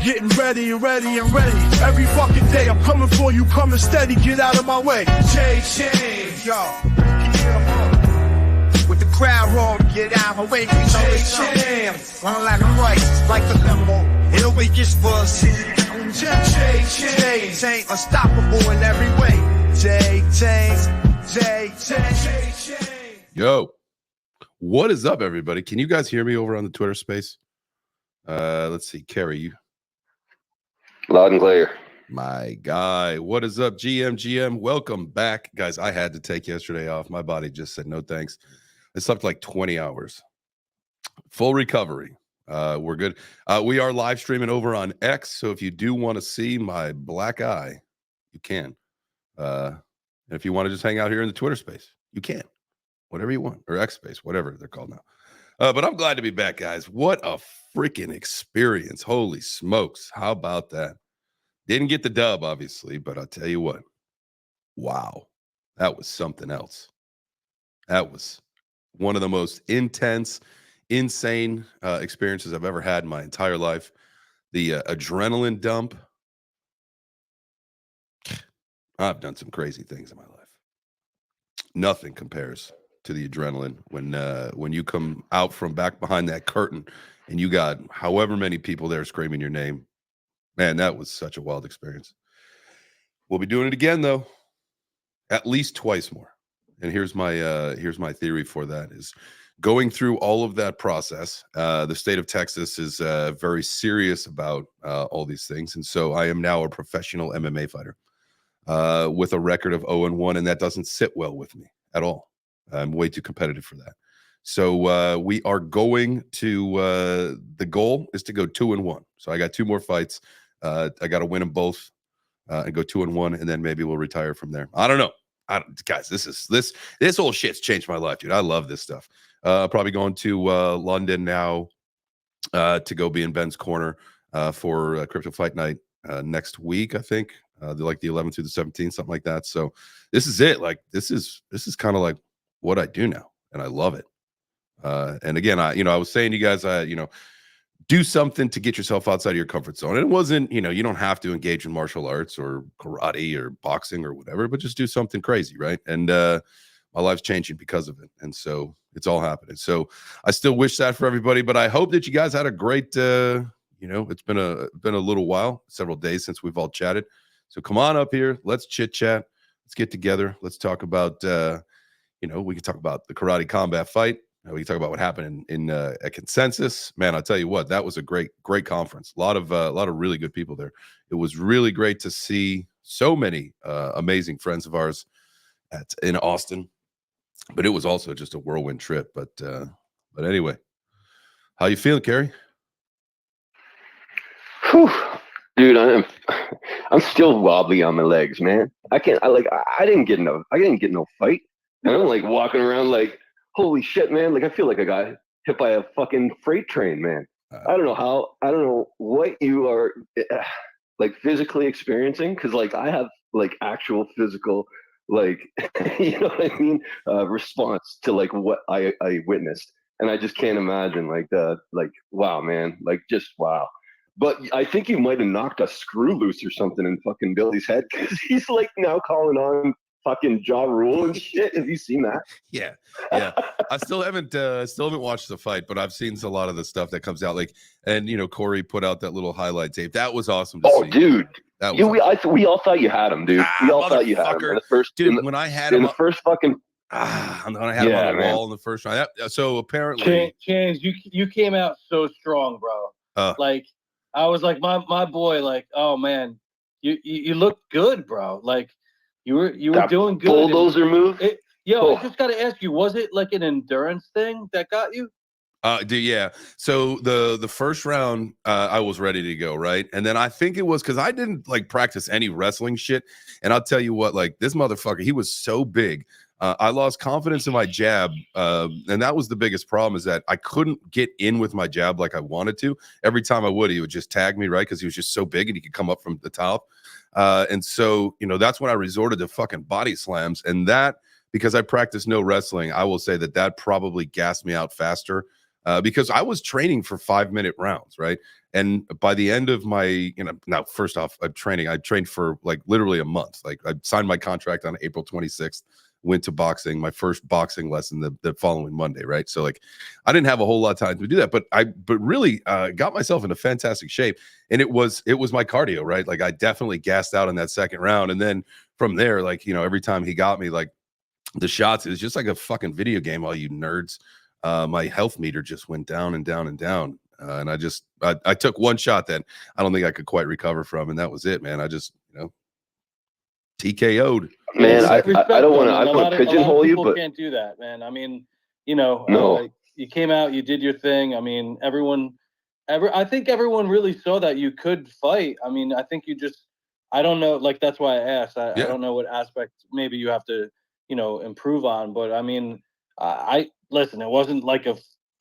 getting ready and ready and ready. Every fucking day I'm coming for you, coming steady, get out of my way. JChains, yo. With the crowd roar, get out of my way. JChains, run like a rice, like the limo. It always gets buzzed. JChains ain't unstoppable in every way. JChains, JChains. Yo, what is up, everybody? Can you guys hear me over on the Twitter space? Let's see, Kerry, you loud and clear. My guy, what is up, GM? Welcome back, guys. I had to take yesterday off. My body just said no thanks. I slept like 20 hours. Full recovery. We're good. We are live streaming over on X, so if you do want to see my black eye, you can. And if you want to just hang out here in the Twitter space, you can. Whatever you want, or X space, whatever they're called now. But I'm glad to be back, guys. What a freaking experience. Holy smokes. How about that? Didn't get the dub, obviously, but I'll tell you what. Wow. That was something else. That was one of the most intense, insane experiences I've ever had in my entire life. The adrenaline dump. I've done some crazy things in my life. Nothing compares to the adrenaline when you come out from back behind that curtain and you got however many people there screaming your name. Man, that was such a wild experience. We'll be doing it again, though, at least twice more. And here's my theory for that is going through all of that process. The state of Texas is very serious about all these things. And so I am now a professional MMA fighter with a record of 0-1, and that doesn't sit well with me at all. I'm way too competitive for that. So we are going to the goal is to go 2-1. So I got 2 more fights. I got to win them both and go 2-1, and then maybe we'll retire from there. I don't know. Guys, this whole shit's changed my life, dude. I love this stuff. Probably going to London now to go be in Ben's corner for Crypto Fight Night next week, I think. Like the 11th through the 17th, something like that. So this is it. Like this is kind of like what I do now, and I love it. And again, I was saying to you guys, do something to get yourself outside of your comfort zone. And it wasn't, you don't have to engage in martial arts or karate or boxing or whatever, but just do something crazy, right? And my life's changing because of it, and so it's all happening. So I still wish that for everybody, but I hope that you guys had a great. It's been a little while, several days since we've all chatted. So come on up here. Let's chit chat. Let's get together. Let's talk about, we can talk about the karate combat fight. We can talk about what happened in a consensus. Man, I'll tell you what, that was a great conference. A lot of really good people there. It was really great to see so many amazing friends of ours in Austin. But it was also just a whirlwind trip. But anyway, how you feeling, Kerry? Whew. Dude, I'm still wobbly on my legs, man. I didn't get no fight. And I'm like walking around like, holy shit, man. Like I feel like I got hit by a fucking freight train, man. I don't know what you are like physically experiencing, because like I have like actual physical like you know what I mean, response to like what I witnessed. And I just can't imagine like wow, man, like just wow. But I think you might have knocked a screw loose or something in fucking Billy's head, because he's like now calling on fucking Ja Rule and shit. Have you seen that? Yeah. I still haven't watched the fight, but I've seen a lot of the stuff that comes out. Like, and Corey put out that little highlight tape. That was awesome to see. Dude. That was awesome. We all thought you had him, dude. We all thought you had him. In the first, dude, when I had him in the first fucking. When I had him on the wall in the first round. So apparently, Chains, you came out so strong, bro. Like I was like my boy, like, oh man, you looked good, bro. Like you were doing good. Bulldozer move. I just gotta ask you, was it like an endurance thing that got you? Dude, yeah. So the first round, I was ready to go, right? And then I think it was because I didn't like practice any wrestling shit. And I'll tell you what, like this motherfucker, he was so big. I lost confidence in my jab, and that was the biggest problem, is that I couldn't get in with my jab like I wanted to. Every time I would, he would just tag me, right? Because he was just so big and he could come up from the top. And so, that's when I resorted to fucking body slams. And that, because I practiced no wrestling, I will say that probably gassed me out faster because I was training for 5-minute rounds, right? And by the end of my, now first off, I trained for like literally a month. Like I signed my contract on April 26th, went to boxing, my first boxing lesson the following Monday, right? So like I didn't have a whole lot of time to do that, but really got myself into fantastic shape. And it was my cardio, right? Like I definitely gassed out in that second round. And then from there, like, every time he got me, like the shots, it was just like a fucking video game, all you nerds. My health meter just went down and down and down. And I took one shot that I don't think I could quite recover from. And that was it, man. I just, TKO'd. Man, I don't want to pigeonhole you, but can't do that, man. I mean, no. You came out, you did your thing. I mean, I think everyone really saw that you could fight. I mean, I think I don't know, like, that's why I asked. I don't know what aspect maybe you have to, improve on. But I mean, listen, it wasn't like a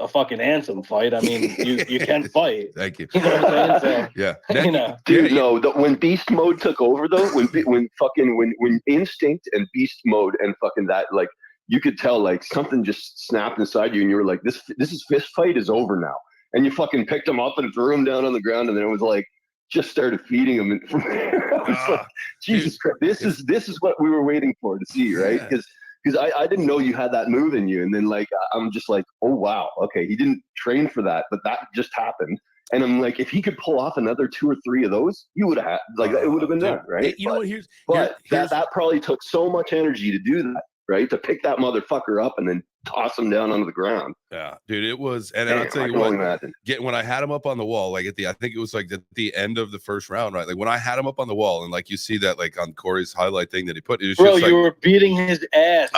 fucking handsome fight. I mean, you can fight. Thank you. You know what I'm saying? So, yeah. Dude, no. When beast mode took over, though, when instinct and beast mode and fucking that, like, you could tell, like, something just snapped inside you, and you were like, this is fist fight is over now. And you fucking picked him up and threw him down on the ground, and then it was like, just started feeding him. And from there, I was like, Jesus Christ, this is what we were waiting for to see, right? Because I didn't know you had that move in you. And then, like, I'm just like, oh, wow. Okay, he didn't train for that, but that just happened. And I'm like, if he could pull off another 2 or 3 of those, you would have had, like, it would have been done, right? That probably took so much energy to do that, right? To pick that motherfucker up and then toss him down onto the ground. Yeah, dude, it was. And I'll tell you what, when I had him up on the wall, like I think it was like at the end of the first round, right? Like when I had him up on the wall, and like you see that, like on Corey's highlight thing that he put, it was bro, just you like, were beating his ass.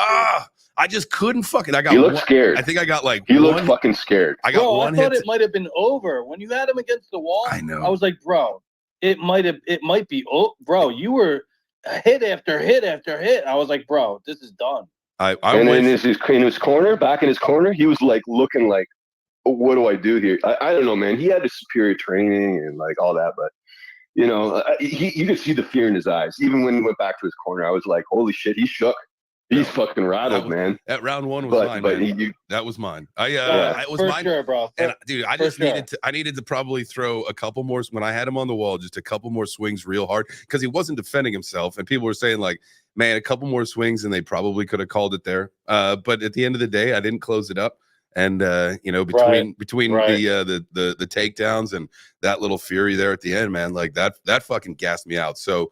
I just couldn't fucking. You looked scared. I think I got like. You looked fucking scared. I got one. I thought it might have been over when you had him against the wall. I know. I was like, bro, it might be. Oh, bro, you were hit after hit after hit. I was like, bro, this is done. And then in his corner, back in his corner, he was like looking like, oh, what do I do here? I don't know, man. He had a superior training and like all that, but you could see the fear in his eyes. Even when he went back to his corner, I was like, holy shit, he's shook. He's fucking rattled, man. That round one was mine, man. That was mine. It was mine, sure, bro. And dude, I needed to probably throw a couple more when I had him on the wall, just a couple more swings real hard because he wasn't defending himself, and people were saying like, man, a couple more swings and they probably could have called it there. But at the end of the day, I didn't close it up. And between the takedowns and that little fury there at the end, man, like that fucking gassed me out. So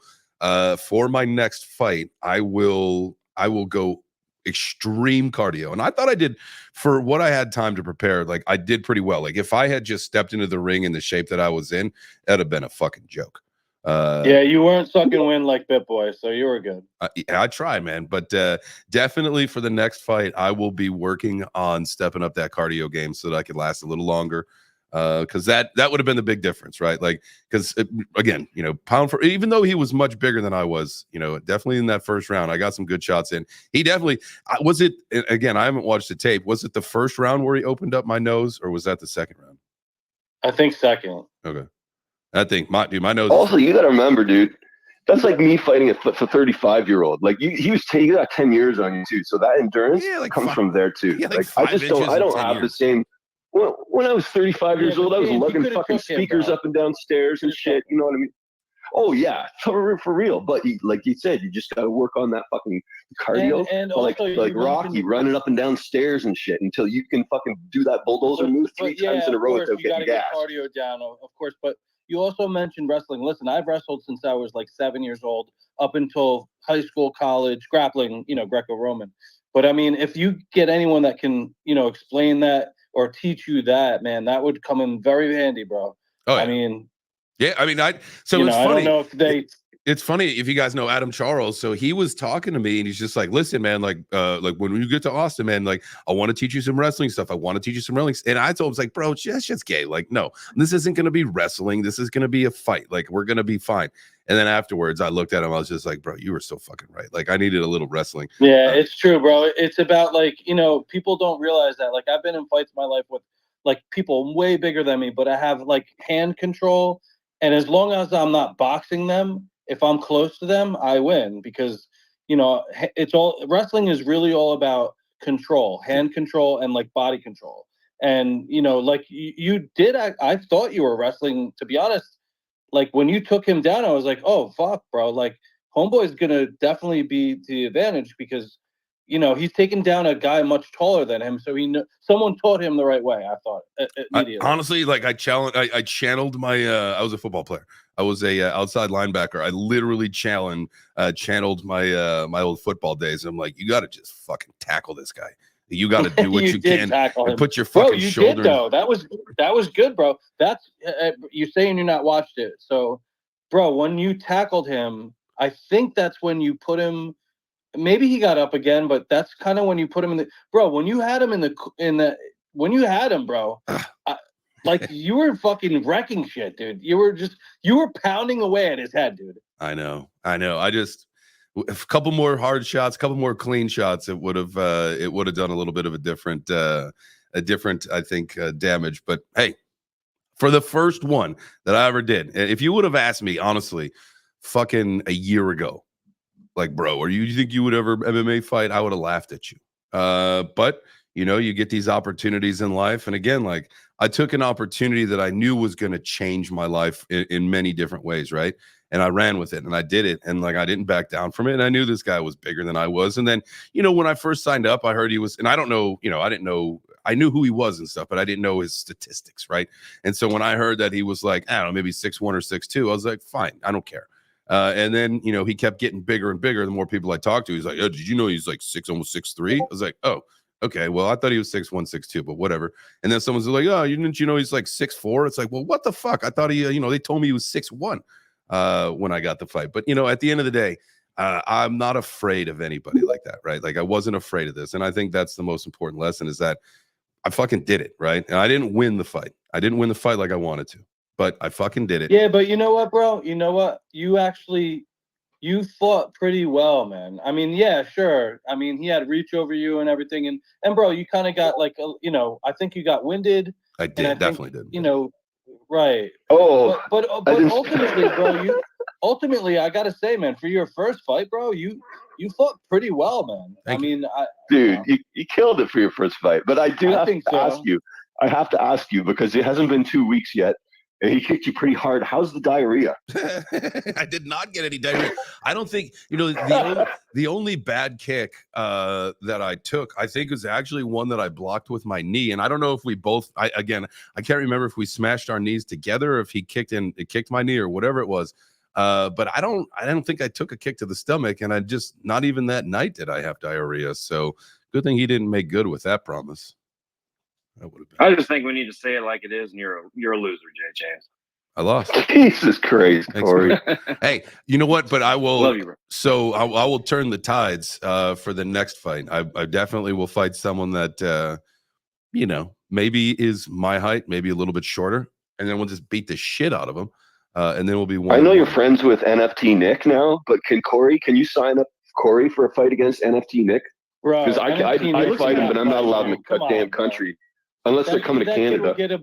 for my next fight, I will go extreme cardio. And I thought I did, for what I had time to prepare, like I did pretty well. Like if I had just stepped into the ring in the shape that I was in, that'd have been a fucking joke. You weren't sucking wind like Bit Boy, so you were good. I tried, man, but definitely for the next fight, I will be working on stepping up that cardio game so that I could last a little longer. Because that would have been the big difference, right? Like, because again, pound for, even though he was much bigger than I was, definitely in that first round, I got some good shots in. He definitely was it. Again, I haven't watched the tape. Was it the first round where he opened up my nose, or was that the second round? I think second. Okay. I think my nose. Also, you got to remember, dude, that's like me fighting a 35-year-old. Like you got 10 years on you too. So that endurance comes from there too. Yeah, like I don't have the same. Well, when I was 35 years old, I was lugging fucking speakers up and down stairs and shit. You know what I mean? Oh yeah, for real. But like you said, you just got to work on that fucking cardio. And like Rocky, running up and down stairs and shit until you can fucking do that bulldozer move 3 times in a row without getting gas. Cardio down, of course. But you also mentioned wrestling. Listen, I've wrestled since I was like 7 years old, up until high school, college, grappling, Greco-Roman. But I mean, if you get anyone that can, explain that or teach you that, man, that would come in very handy, bro. Oh, yeah. I mean, it's funny. I don't know if it's funny if you guys know Adam Charles. So he was talking to me and he's just like, listen, man, like when you get to Austin, man, like I want to teach you some wrestling stuff. I want to teach you some wrestling. And I told him, like, bro, that's just gay. Like, no, this isn't going to be wrestling. This is going to be a fight. Like, we're going to be fine. And then afterwards I looked at him. I was just like, bro, you were so fucking right. Like I needed a little wrestling. Yeah, it's true, bro. It's about like, people don't realize that. Like I've been in fights in my life with like people way bigger than me, but I have like hand control. And as long as I'm not boxing them, if I'm close to them, I win because, it's all wrestling is really all about control, hand control and like body control. And, you know, like you did, I thought you were wrestling, to be honest. Like when you took him down, I was like, oh, fuck, bro. Like Homeboy's going to definitely be to the advantage because, you know, he's taken down a guy much taller than him. So someone taught him the right way, I thought, immediately. Honestly, like I channeled my, I was a football player. I was a outside linebacker. I literally channeled my my old football days. I'm like, you got to just fucking tackle this guy. You got to do what you can and put your fucking shoulder. Did, though. That was good, bro. That's you're saying you're not watched it. So, bro, when you tackled him, I think that's when you put him. Maybe he got up again, but that's kind of when you put him in the. Bro, when you had him when you had him, bro, like you were fucking wrecking shit, dude. You were pounding away at his head, dude. I know. I just. A couple more hard shots, a couple more clean shots, it would have done a little bit of a different I think damage. But hey, for the first one that I ever did, if you would have asked me honestly, fucking a year ago, like, bro, or you think you would ever MMA fight, I would have laughed at you. But you know, you get these opportunities in life, and again, like I took an opportunity that I knew was going to change my life in many different ways, right? And I ran with it and I did it. And like, I didn't back down from it. And I knew this guy was bigger than I was. And then, you know, when I first signed up, I heard he was, and I don't know, you know, I knew who he was and stuff, but I didn't know his statistics. Right. And so when I heard that he was like, I don't know, maybe 6'1" or 6'2", I was like, fine, I don't care. And then, you know, he kept getting bigger and bigger. The more people I talked to, he's like, oh, did you know he's like almost 6'3"? I was like, oh, okay, well, I thought he was 6'1", 6'2", but whatever. And then someone's like, oh, didn't you know he's like 6'4"? It's like, well, what the fuck? I thought he, you know, they told me he was 6'1". When I got the fight. But, you know, at the end of the day, I'm not afraid of anybody like that, right? Like I wasn't afraid of this. And I think that's the most important lesson is that I fucking did it, right? And I didn't win the fight. I didn't win the fight like I wanted to, but I fucking did it. Yeah, but you know what, bro? You know what? You fought pretty well, man. I mean, yeah, sure. I mean, he had reach over you and everything. And bro, you kind of got like, you know, I think you got winded. I did, definitely did. You know, right. Oh, but ultimately, bro, ultimately, I gotta say, man, for your first fight, bro, you fought pretty well, man. Dude, you killed it for your first fight. But I have to ask you because it hasn't been 2 weeks yet. And he kicked you pretty hard. How's the diarrhea? I did not get any diarrhea. I don't think, you know, the only bad kick that I took, I think was actually one that I blocked with my knee. And I don't know if we both, I can't remember if we smashed our knees together or if he kicked my knee or whatever it was. But I don't think I took a kick to the stomach, and I just, not even that night did I have diarrhea. So good thing he didn't make good with that promise. I just think we need to say it like it is, and you're a loser, JChains. I lost. Jesus Christ, Corey. Hey, you know what? But I will. Love you, bro. So I will turn the tides for the next fight. I definitely will fight someone that you know, maybe is my height, maybe a little bit shorter, and then we'll just beat the shit out of him. And then we'll be one. I know you're friends with NFT Nick now, but can you sign up Corey for a fight against NFT Nick? Because I fight him, but I'm not allowed in the damn country. Unless they're coming to Canada.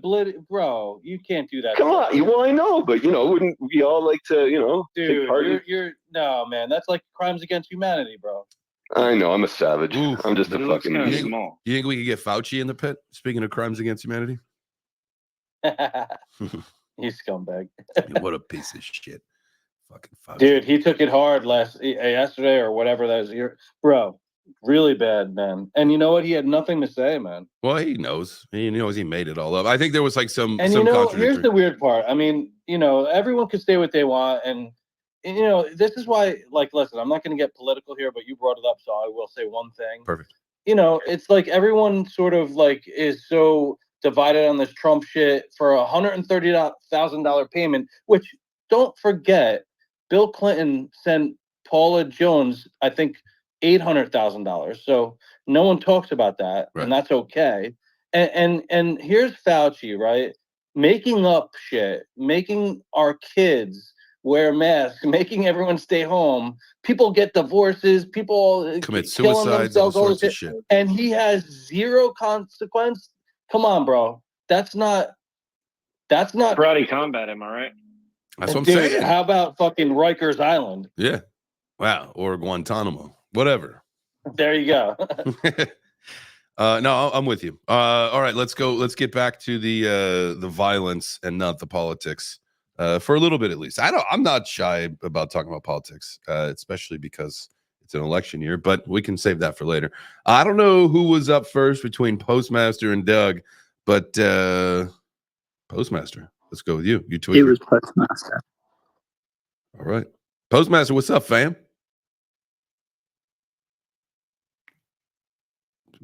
Bro, you can't do that. Come on. Well, I know, but, you know, wouldn't we all like to, you know, dude, no, man. That's like crimes against humanity, bro. I know. I'm a savage. Ooh, I'm just a fucking... small. You think we could get Fauci in the pit? Speaking of crimes against humanity? You scumbag. What a piece of shit. Fucking Fauci. Dude, he took it hard yesterday or whatever that was. Bro. Really bad, man. And you know what? He had nothing to say, man. Well, he knows. He knows he made it all up. I think there was like some. And you know, here's the weird part. I mean, you know, everyone can say what they want, and you know, this is why. Like, listen, I'm not going to get political here, but you brought it up, so I will say one thing. Perfect. You know, it's like everyone sort of like is so divided on this Trump shit for $130,000 payment. Which, don't forget, Bill Clinton sent Paula Jones, I think, $800,000. So no one talks about that, right. And that's okay. And here's Fauci, right? Making up shit, making our kids wear masks, making everyone stay home. People get divorces. People commit suicides. All sorts of shit. And he has zero consequence. Come on, bro. That's not. Karate combat. Am I right? That's what I'm saying. How about fucking Rikers Island? Yeah. Wow. Or Guantanamo. Whatever. There you go. No, I'm with you. All right, let's go. Let's get back to the violence and not the politics for a little bit at least. I'm not shy about talking about politics, especially because it's an election year. But we can save that for later. I don't know who was up first between Postmaster and Doug, but Postmaster, let's go with you. You tweeted. It was Postmaster. All right, Postmaster, what's up, fam?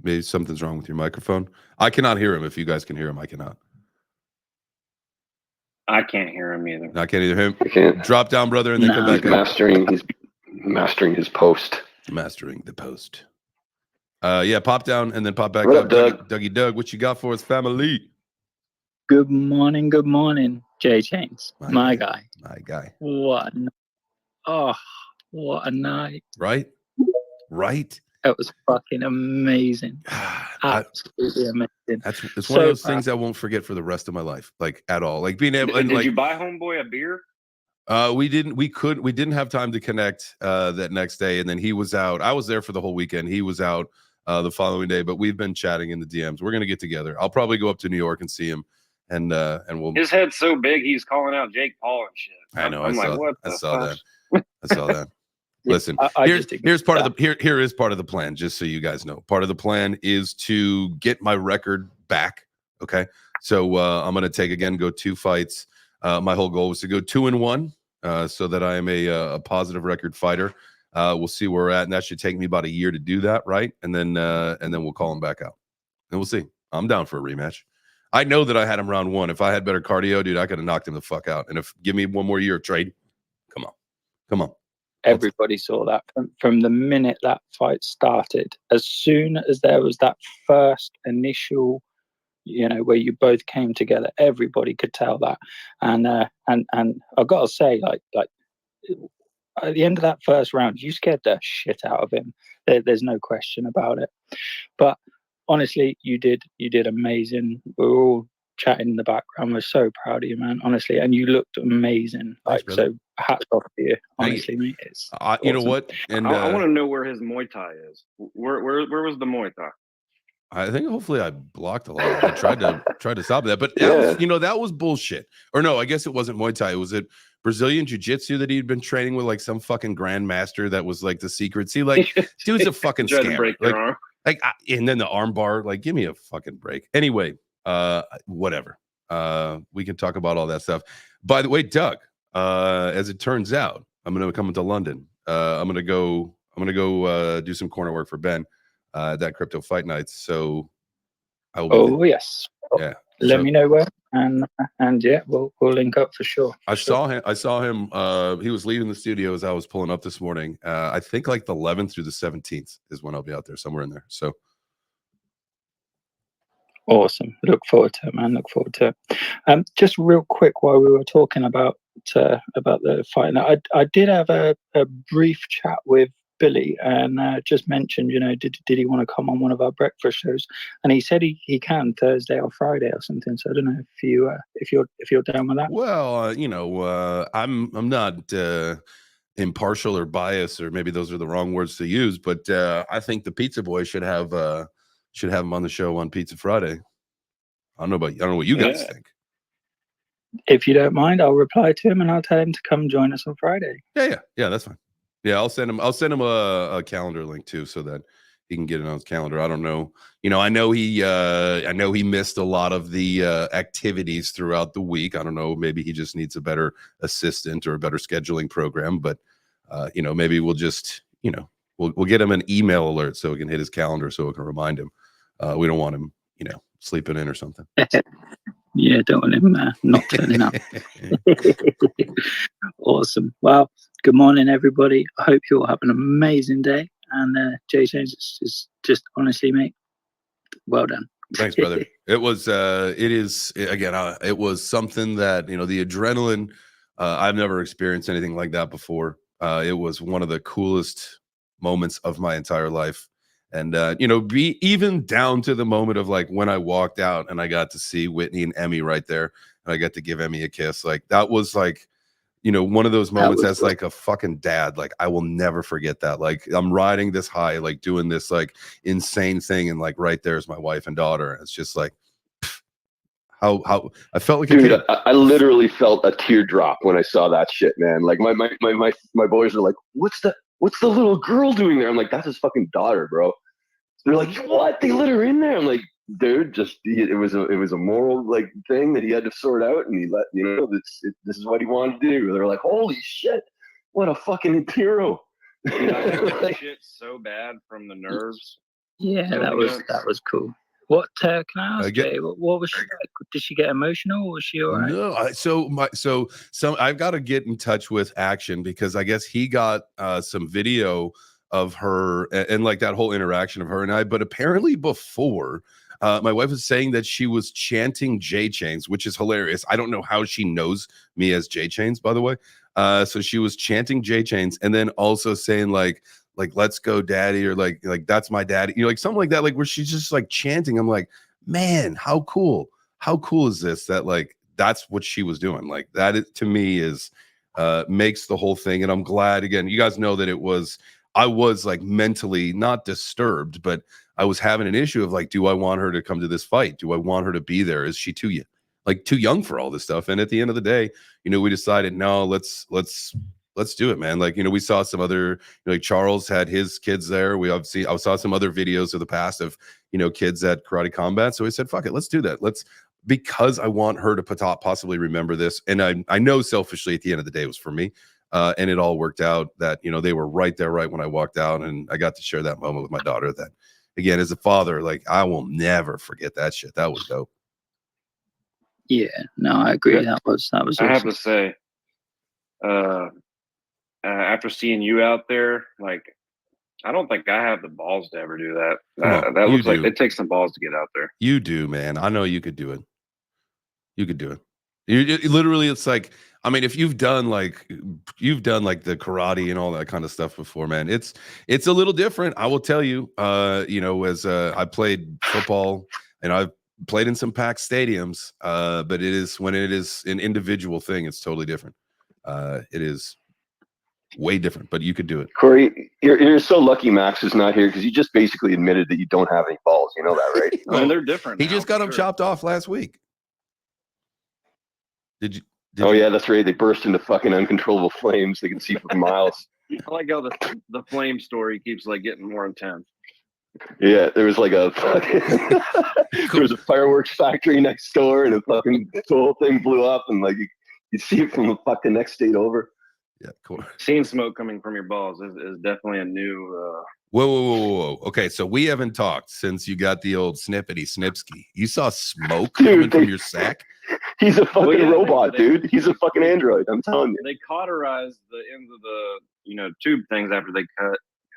Maybe something's wrong with your microphone. I cannot hear him. If you guys can hear him, I cannot. I can't hear him either. I can't either hear him. I can't. Drop down, brother, and then come back up. He's mastering his post. Mastering the post. Yeah, pop down and then pop back What up. up, Doug? Dougie Doug, what you got for us, family? Good morning, JChains. My guy. My guy. What a night. Right? It was fucking amazing. Absolutely amazing. It's one of those things I won't forget for the rest of my life, like at all. Like being able and Did like you buy homeboy a beer? we didn't have time to connect that next day, and then he was out. I was there for the whole weekend. He was out the following day, but we've been chatting in the DMs. We're gonna get together. I'll probably go up to New York and see him, and we'll. His head's so big, he's calling out Jake Paul and shit. I know. I'm like, what the I saw fuck? that. I saw that. Listen, here's part of the here is part of the plan, just so you guys know. Part of the plan is to get my record back. Okay. So I'm gonna go 2 fights. My whole goal was to go 2-1, so that I am a positive record fighter. We'll see where we're at, and that should take me about a year to do that, right? And then we'll call him back out. And we'll see. I'm down for a rematch. I know that I had him round 1. If I had better cardio, dude, I could have knocked him the fuck out. And give me one more year of trade. Come on. Everybody saw that from the minute that fight started. As soon as there was that first initial, where you both came together, everybody could tell that. And I've got to say, like at the end of that first round, you scared the shit out of him. There's no question about it. But honestly, you did amazing. We're all chatting in the background. We're so proud of you, man. Honestly, and you looked amazing. Thanks, so hats off to you. Honestly, mate. It's you know what? And I want to know where his Muay Thai is. Where was the Muay Thai? I think hopefully I blocked a lot. I tried to stop that, but that was bullshit. Or no, I guess it wasn't Muay Thai. It was Brazilian Jiu-Jitsu that he'd been training with, like some fucking grandmaster that was like the secret. See, like dude's a fucking scammer. And then the arm bar. Like, give me a fucking break. Anyway, whatever. We can talk about all that stuff. By the way, Doug, as it turns out, I'm gonna come into London. I'm gonna go do some corner work for Ben. That crypto fight night. So I will. Oh yes. Yeah. Let me know where, and yeah, we'll link up for sure. I saw him. He was leaving the studio as I was pulling up this morning. I think like the 11th through the 17th is when I'll be out there, somewhere in there. So awesome. Look forward to it, man. Look forward to it. Just real quick, while we were talking about the fight, I did have a brief chat with Billy, and just mentioned, did he want to come on one of our breakfast shows? And he said he can Thursday or Friday or something. So I don't know if you're down with that. Well, I'm not impartial or biased, or maybe those are the wrong words to use, but I think the Pizza Boy should have him on the show on Pizza Friday. I don't know what you guys think. If you don't mind, I'll reply to him and I'll tell him to come join us on Friday. Yeah, that's fine. Yeah, I'll send him a calendar link too, so that he can get it on his calendar. I don't know. I know he missed a lot of the activities throughout the week. I don't know. Maybe he just needs a better assistant or a better scheduling program. But maybe we'll just we'll get him an email alert so he can hit his calendar so it can remind him. We don't want him sleeping in or something. Yeah, don't want him not turning up. Awesome. Well, good morning, everybody. I hope you all have an amazing day. And JChains is just honestly, mate, well done. Thanks, brother. It was something that the adrenaline. I've never experienced anything like that before. It was one of the coolest moments of my entire life. And be even down to the moment of like when I walked out and I got to see Whitney and Emmy right there, and I got to give Emmy a kiss. Like that was like you know, one of those moments as cool. like a fucking dad. Like I will never forget that. Like I'm riding this high, like doing this like insane thing, and like right there's my wife and daughter. And it's just like how I felt like dude, I literally felt a teardrop when I saw that shit, man. Like my boys are like, what's the little girl doing there? I'm like, that's his fucking daughter, bro. They're like, what? They let her in there? I'm like, dude, it was a moral like thing that he had to sort out, and he let this is what he wanted to do. They're like, holy shit, what a fucking hero. Dude, I took shit so bad from the nerves. Yeah, that was cool. What can I ask, Jay? What was she like? Did she get emotional, or was she all right? No, so I've got to get in touch with Action, because I guess he got some video of her and like that whole interaction of her and I. But apparently before, my wife was saying that she was chanting JChains, which is hilarious. I don't know how she knows me as JChains, by the way. So she was chanting JChains, and then also saying like let's go daddy, or like that's my daddy, you know, like something like that, like where she's just like chanting. I'm like, man, how cool is this, that like that's what she was doing. Like that to me is makes the whole thing. And I'm glad, again, you guys know that I was like mentally not disturbed, but I was having an issue of like, do I want her to come to this fight? Do I want her to be there? Is she too young for all this stuff? And at the end of the day, you know, we decided, no, let's do it, man. Like, you know, we saw some other, you know, like Charles had his kids there. I saw some other videos of the past of, you know, kids at karate combat. So we said, fuck it, let's do that. Because I want her to possibly remember this. And I know selfishly at the end of the day it was for me. And it all worked out that, you know, they were right there right when I walked out, and I got to share that moment with my daughter. That, again, as a father, like I will never forget that shit. That was dope. Yeah, no, I agree. That was awesome. I have to say, after seeing you out there, like, I don't think I have the balls to ever do that. That looks like it takes some balls to get out there. You do, man. I know you could do it. You could do it. You literally, it's like, I mean, if you've done like the karate and all that kind of stuff before, man, it's a little different. I will tell you, you know, as I played football and I've played in some packed stadiums, but when it is an individual thing, it's totally different. It is way different, but you could do it. Corey, you're so lucky Max is not here, because you just basically admitted that you don't have any balls. You know that, right? I mean, they're different. He just got them chopped off last week. Did you? Yeah, that's right. They burst into fucking uncontrollable flames. They can see for miles. I like how the flame story keeps like getting more intense. Yeah, there was like there was a fireworks factory next door, and the whole thing blew up, and like you see it from the next state over. Yeah, cool. Seeing smoke coming from your balls is definitely a new. Whoa. Okay, so we haven't talked since you got the old snippity snipski. You saw smoke coming from your sack? He's a fucking robot, dude. He's a fucking android. I'm telling you. They cauterized the ends of the tube things after they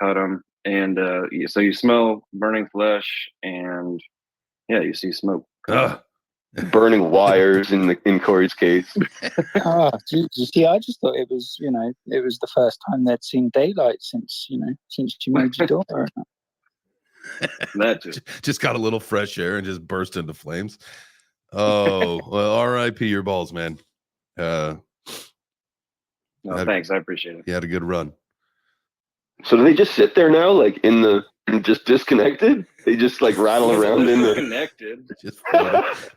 cut them, and so you smell burning flesh, and yeah, you see smoke. Burning wires in Corey's case. You see, I just thought it was the first time they'd seen daylight since you made your daughter. That just got a little fresh air and just burst into flames. Oh, well, R.I.P. your balls, man. No, thanks, I appreciate it. You had a good run. So do they just sit there now, like just disconnected? They just like rattle around in the connected.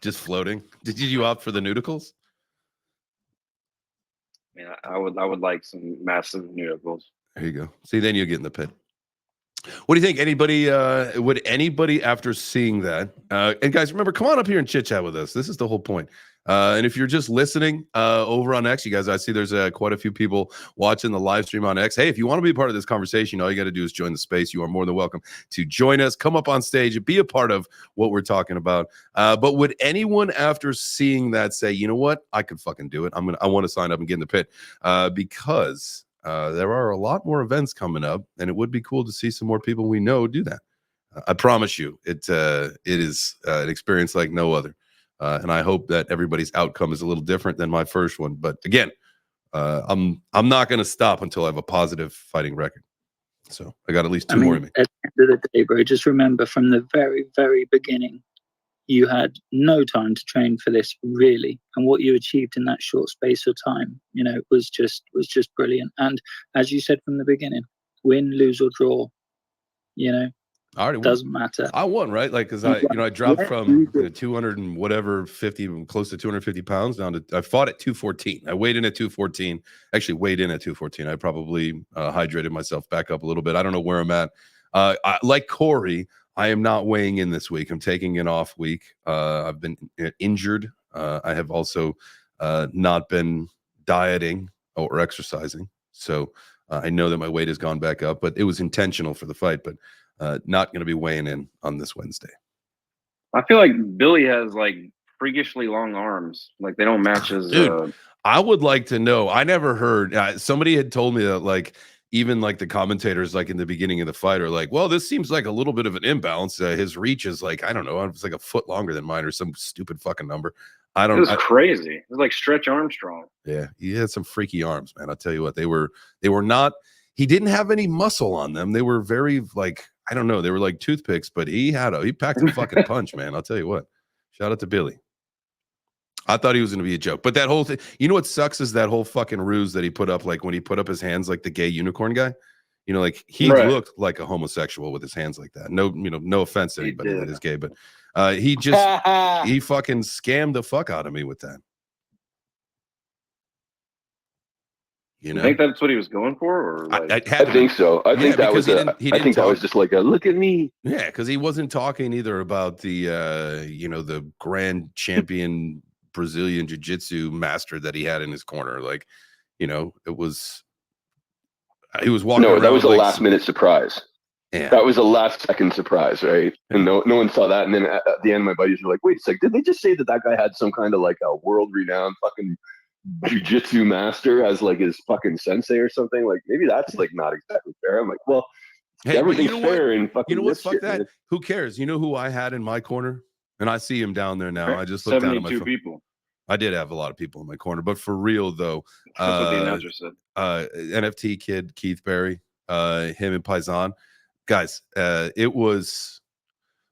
Just floating. Did you opt for the nudicles? Yeah, I would like some massive nudicles. There you go. See, then you get in the pit. What do you think? Would anybody after seeing that? And guys, remember, come on up here and chit chat with us. This is the whole point. And if you're just listening over on X, you guys, I see there's quite a few people watching the live stream on X. Hey, if you want to be a part of this conversation, all you got to do is join the space. You are more than welcome to join us. Come up on stage and be a part of what we're talking about. But would anyone after seeing that say, you know what, I could fucking do it. I want to sign up and get in the pit because there are a lot more events coming up, and it would be cool to see some more people we know do that. I promise you, it is an experience like no other. And I hope that everybody's outcome is a little different than my first one. But again, I'm not going to stop until I have a positive fighting record. So I got at least two more in me. At the end of the day, bro, just remember from the very, very beginning, you had no time to train for this, really, and what you achieved in that short space of time, was just brilliant. And as you said from the beginning, win, lose or draw, I already won. doesn't matter. I won, right? Like, because I dropped from 200 and whatever 50, close to 250 pounds down to, I fought at 214. I weighed in at 214. Actually weighed in at 214. I probably hydrated myself back up a little bit. I don't know where I'm at. Like Corey, I am not weighing in this week. I'm taking an off week. I've been injured. I have also not been dieting or exercising. So I know that my weight has gone back up, but it was intentional for the fight, but not going to be weighing in on this Wednesday. I feel like Billy has like freakishly long arms. Like they don't match his. Dude, I would like to know. I never heard. Somebody had told me that like even like the commentators like in the beginning of the fight are like, well, this seems like a little bit of an imbalance. His reach is like, I don't know, it's like a foot longer than mine or some stupid fucking number. I don't. It was crazy. It was like Stretch Armstrong. Yeah, he had some freaky arms, man. I'll tell you what, they were not. He didn't have any muscle on them. They were very like, I don't know. They were like toothpicks, but he packed a fucking punch, man. I'll tell you what. Shout out to Billy. I thought he was going to be a joke, but that whole thing, what sucks is that whole fucking ruse that he put up, like when he put up his hands, like the gay unicorn guy, like he looked like a homosexual with his hands like that. No, no offense to anybody that is gay, but he just, he fucking scammed the fuck out of me with that. You think that's what he was going for, or like... I think so. I think that was. I think that was just like a look at me. Yeah, because he wasn't talking either about the the grand champion Brazilian jiu-jitsu master that he had in his corner. Like, it was. He was walking. No, around that was a like, last-minute surprise. Yeah, that was a last-second surprise, right? And no one saw that. And then at the end, my buddies were like, "Wait a sec, did they just say that guy had some kind of like a world-renowned fucking jiu-jitsu master as like his fucking sensei or something? Like maybe that's like not exactly fair." I'm like, well, hey, everything's fair in fucking fuck that. Man. Who cares? You know who I had in my corner? And I see him down there now. I just looked down at my phone. People. I did have a lot of people in my corner, but for real though, that's what the announcer said. NFT kid Keith Berry, him and Paisan, guys. It was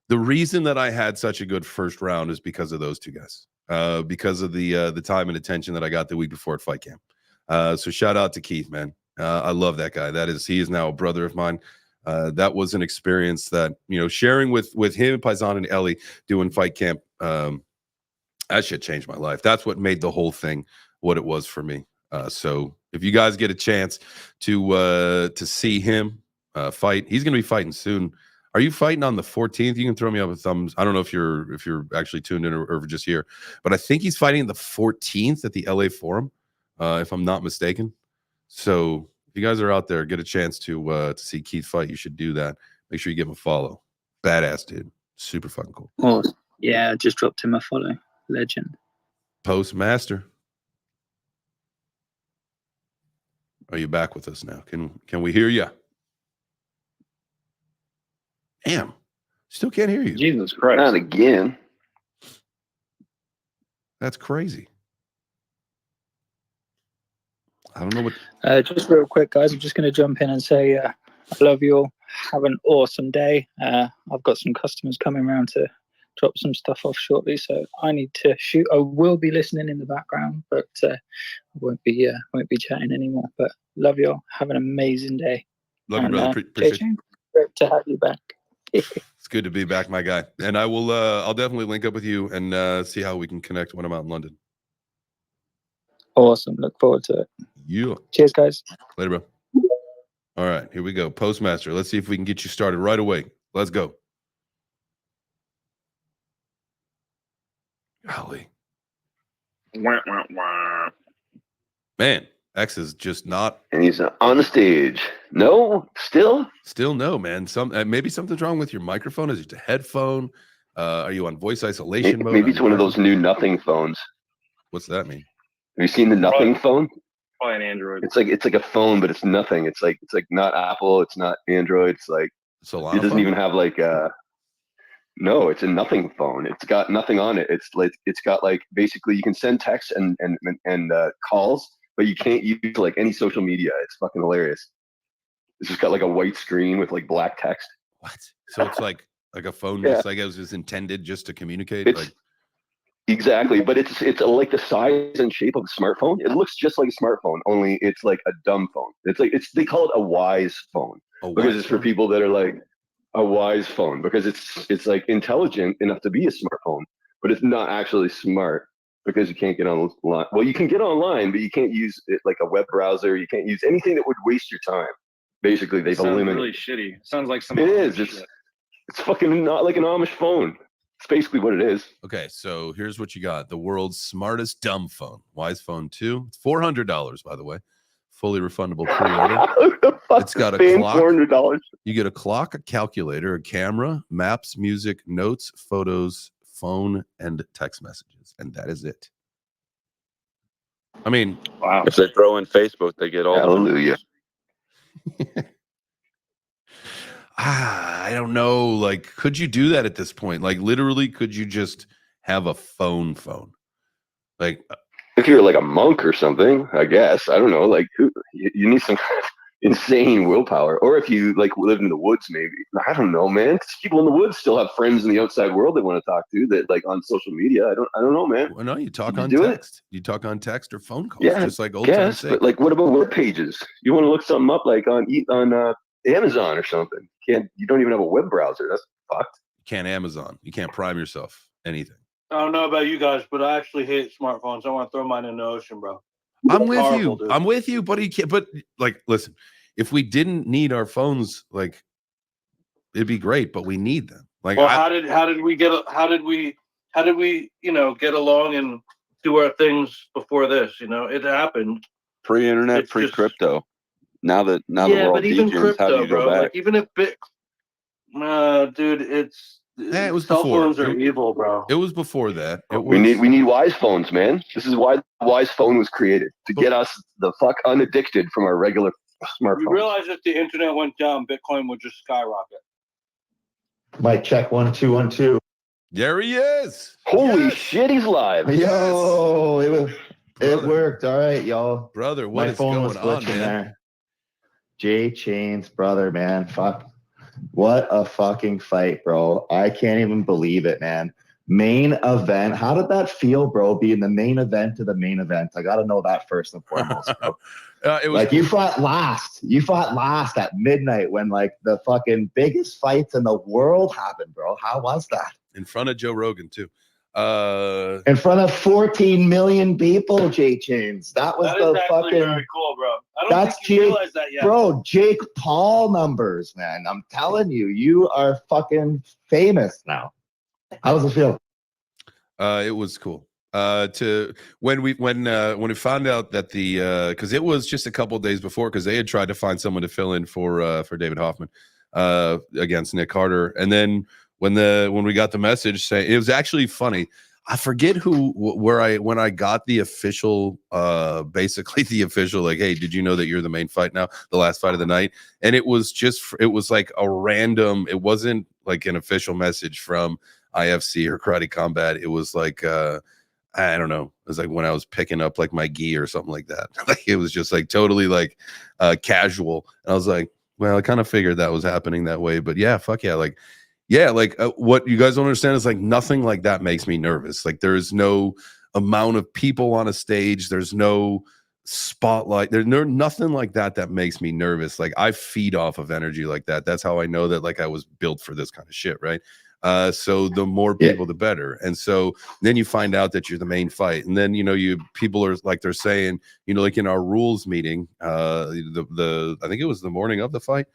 the reason that I had such a good first round is because of those two guys. Because of the time and attention that I got the week before at fight camp. So shout out to Keith, man. I love that guy. He is now a brother of mine. That was an experience that, sharing with him, Paisan and Ellie doing fight camp. That shit changed my life. That's what made the whole thing what it was for me. So if you guys get a chance to see him fight, he's going to be fighting soon. Are you fighting on the 14th? You can throw me up a thumbs. I don't know if you're actually tuned in or just here, but I think he's fighting the 14th at the LA Forum, if I'm not mistaken. So if you guys are out there, get a chance to see Keith fight, you should do that. Make sure you give him a follow. Badass dude, super fucking cool. Oh yeah, just dropped him a follow. Legend. Postmaster. Are you back with us now? Can we hear you? Damn, still can't hear you. Jesus Christ. Not again. That's crazy. I don't know what. Just real quick, guys, I'm just going to jump in and say I love you all. Have an awesome day. I've got some customers coming around to drop some stuff off shortly, so I need to shoot. I will be listening in the background, but I won't be chatting anymore. But love you all. Have an amazing day. Love you, brother. Appreciate JChains, great to have you back. It's good to be back, my guy. And I will. I'll definitely link up with you and see how we can connect when I'm out in London. Awesome. Look forward to it. Yeah. Cheers, guys. Later, bro. All right, here we go. Postmaster. Let's see if we can get you started right away. Let's go. Golly. Man, X is just not. And he's on the stage. No, still no, man. Maybe something's wrong with your microphone. Is it a headphone? Are you on voice isolation mode? Maybe it's one of those new nothing phones. What's that mean? Have you seen the nothing phone? Probably an Android. It's like a phone, but it's nothing. It's like not Apple. It's not Android. It's like Solana it doesn't phone? even have like no, it's a nothing phone. It's got nothing on it. It's got like basically you can send texts and calls, but you can't use like any social media. It's fucking hilarious. It's just got like a white screen with like black text. What? So it's like Like a phone, Yeah. just like it was just intended just to communicate. It's like exactly, but it's like the size and shape of a smartphone. It looks just like a smartphone, only it's like a dumb phone. It's like they call it a wise phone because it's for people that are like a wise phone because it's like intelligent enough to be a smartphone, but it's not actually smart because you can't get online. Well, you can get online, but you can't use it like a web browser. You can't use anything that would waste your time. Basically, they've eliminated. Really shitty. Sounds like some. It is. It's fucking not like an Amish phone. It's basically what it is. Okay, so here's what you got: the world's smartest dumb phone, Wise Phone 2. It's $400, by the way, fully refundable pre-order. It's got a clock. $400. You get a clock, a calculator, a camera, maps, music, notes, photos, phone, and text messages, and that is it. I mean, Wow. If they throw in Facebook, they get all. Hallelujah. I don't know. Like, could you do that at this point? Like, literally, could you just have a phone? Like, If you're like a monk or something, I guess. I don't know. Like, you need some kind of insane willpower. Or if you like live in the woods, maybe. I don't know, man. 'Cause people in the woods still have friends in the outside world they want to talk to. That like on social media. I don't know, man. well, no, you talk Can on you do it? text. You talk on text or phone calls, Yeah, just like old times. Yes, but like, what about web pages? You want to look something up like on Amazon or something? You don't even have a web browser. That's fucked. You can't Amazon. You can't prime yourself anything. I don't know about you guys, but I actually hate smartphones. I want to throw mine in the ocean, bro. I'm with Horrible, you. dude. I'm with you, but you can't. But like, listen, if we didn't need our phones, like, it'd be great. But we need them. Like, well, how did we get get along and do our things before this? You know, it happened. Pre-internet, It's just- pre-crypto. Now that Yeah, we're all but even DJs, how do crypto, you go bro. back? Like even if dude, it was cell before. phones are evil, bro. It was before that. We need wise phones, man. This is why the wise phone was created to get us the fuck unaddicted from our regular smartphone. You realize if the internet went down, Bitcoin would just skyrocket. Mic check 1 2 1 2. There he is. Holy Yes. shit, he's live. Yo, it Brother. worked. All right, y'all. Brother, what My is phone was going on, glitching man? there. JChains, brother, man. Fuck. What a fucking fight, bro. I can't even believe it, man. Main event. How did that feel, bro, being the main event to the main event? I got to know that first and foremost, bro. It was Like, you fought last. You fought last at midnight when, like, the fucking biggest fights in the world happened, bro. How was that? in front of Joe Rogan, too. In front of 14 million people, JChains. That was That the is actually fucking... very cool, bro. I don't That's think you Jake, realize that yet. bro. Jake Paul numbers, man. I'm telling you, you are fucking famous now. How does it feel? It was cool. When we found out that because it was just a couple of days before, because they had tried to find someone to fill in for David Hoffman against Nick Carter, and then when we got the message saying, it was actually funny. I forget when I got the official, basically the official, like, hey, did you know that you're the main fight now, the last fight of the night? And it was like a random, it wasn't like an official message from IFC or Karate Combat. It was like, I don't know. It was like when I was picking up like my gi or something like that. Like, it was just like totally like casual. And I was like, well, I kind of figured that was happening that way, but yeah, fuck yeah. Like, yeah, like what you guys don't understand is like nothing like that makes me nervous. Like, there is no amount of people on a stage. There's no spotlight. There's nothing like that makes me nervous. Like, I feed off of energy like that. That's how I know that like I was built for this kind of shit, right? So the more people, the better. And so then you find out that you're the main fight, and then people are like, they're saying, like in our rules meeting, I think it was the morning of the fight.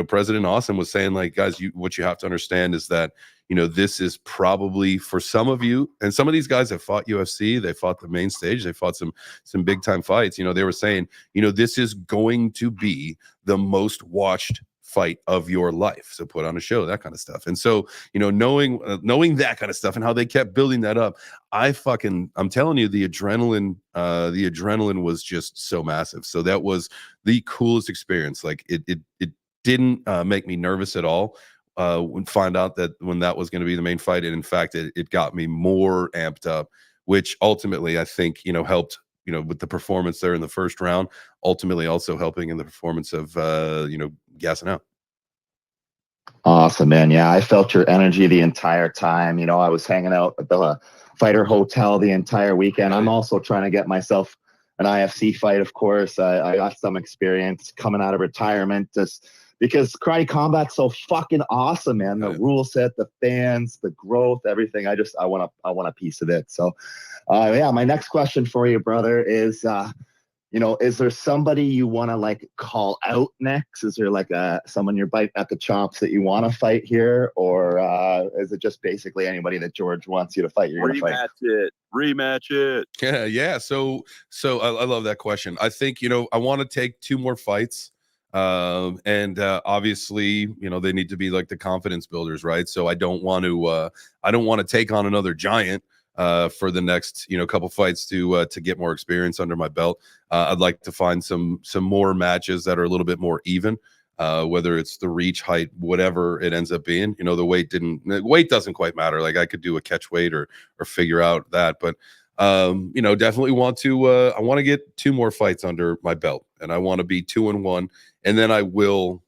President Austin was saying, like, guys, what you have to understand is that, this is probably for some of you, and some of these guys have fought UFC, they fought the main stage, they fought some big time fights. They were saying, this is going to be the most watched fight of your life. So put on a show, that kind of stuff. And so, knowing that kind of stuff and how they kept building that up, I'm telling you, the adrenaline was just so massive. So that was the coolest experience. Like, it didn't make me nervous at all. Find out that when that was going to be the main fight, and in fact, it got me more amped up, which ultimately I think, helped, with the performance there in the first round, ultimately also helping in the performance of, gassing out. Awesome, man. Yeah, I felt your energy the entire time. You know, I was hanging out at the Fighter Hotel the entire weekend. I'm also trying to get myself an IFC fight, of course. I got some experience coming out of retirement just because karate combat's so fucking awesome, man. The rule set, the fans, the growth, everything. I want a piece of it. So, yeah, my next question for you, brother, is you know, is there somebody you want to like call out next? Is there like someone you're biting at the chops that you want to fight here, or is it just basically anybody that George wants you to fight? You're gonna fight. Rematch it. Yeah. So I love that question. I think, you know, I want to take 2 more fights. And obviously, you know, they need to be like the confidence builders, right? So I don't want to take on another giant for the next, you know, couple fights to get more experience under my belt. I'd like to find some more matches that are a little bit more even, whether it's the reach, height, whatever it ends up being. You know, the weight doesn't quite matter. Like I could do a catch weight or figure out that, but you know, definitely want to I want to get 2 more fights under my belt, and I want to be 2-1, and then I will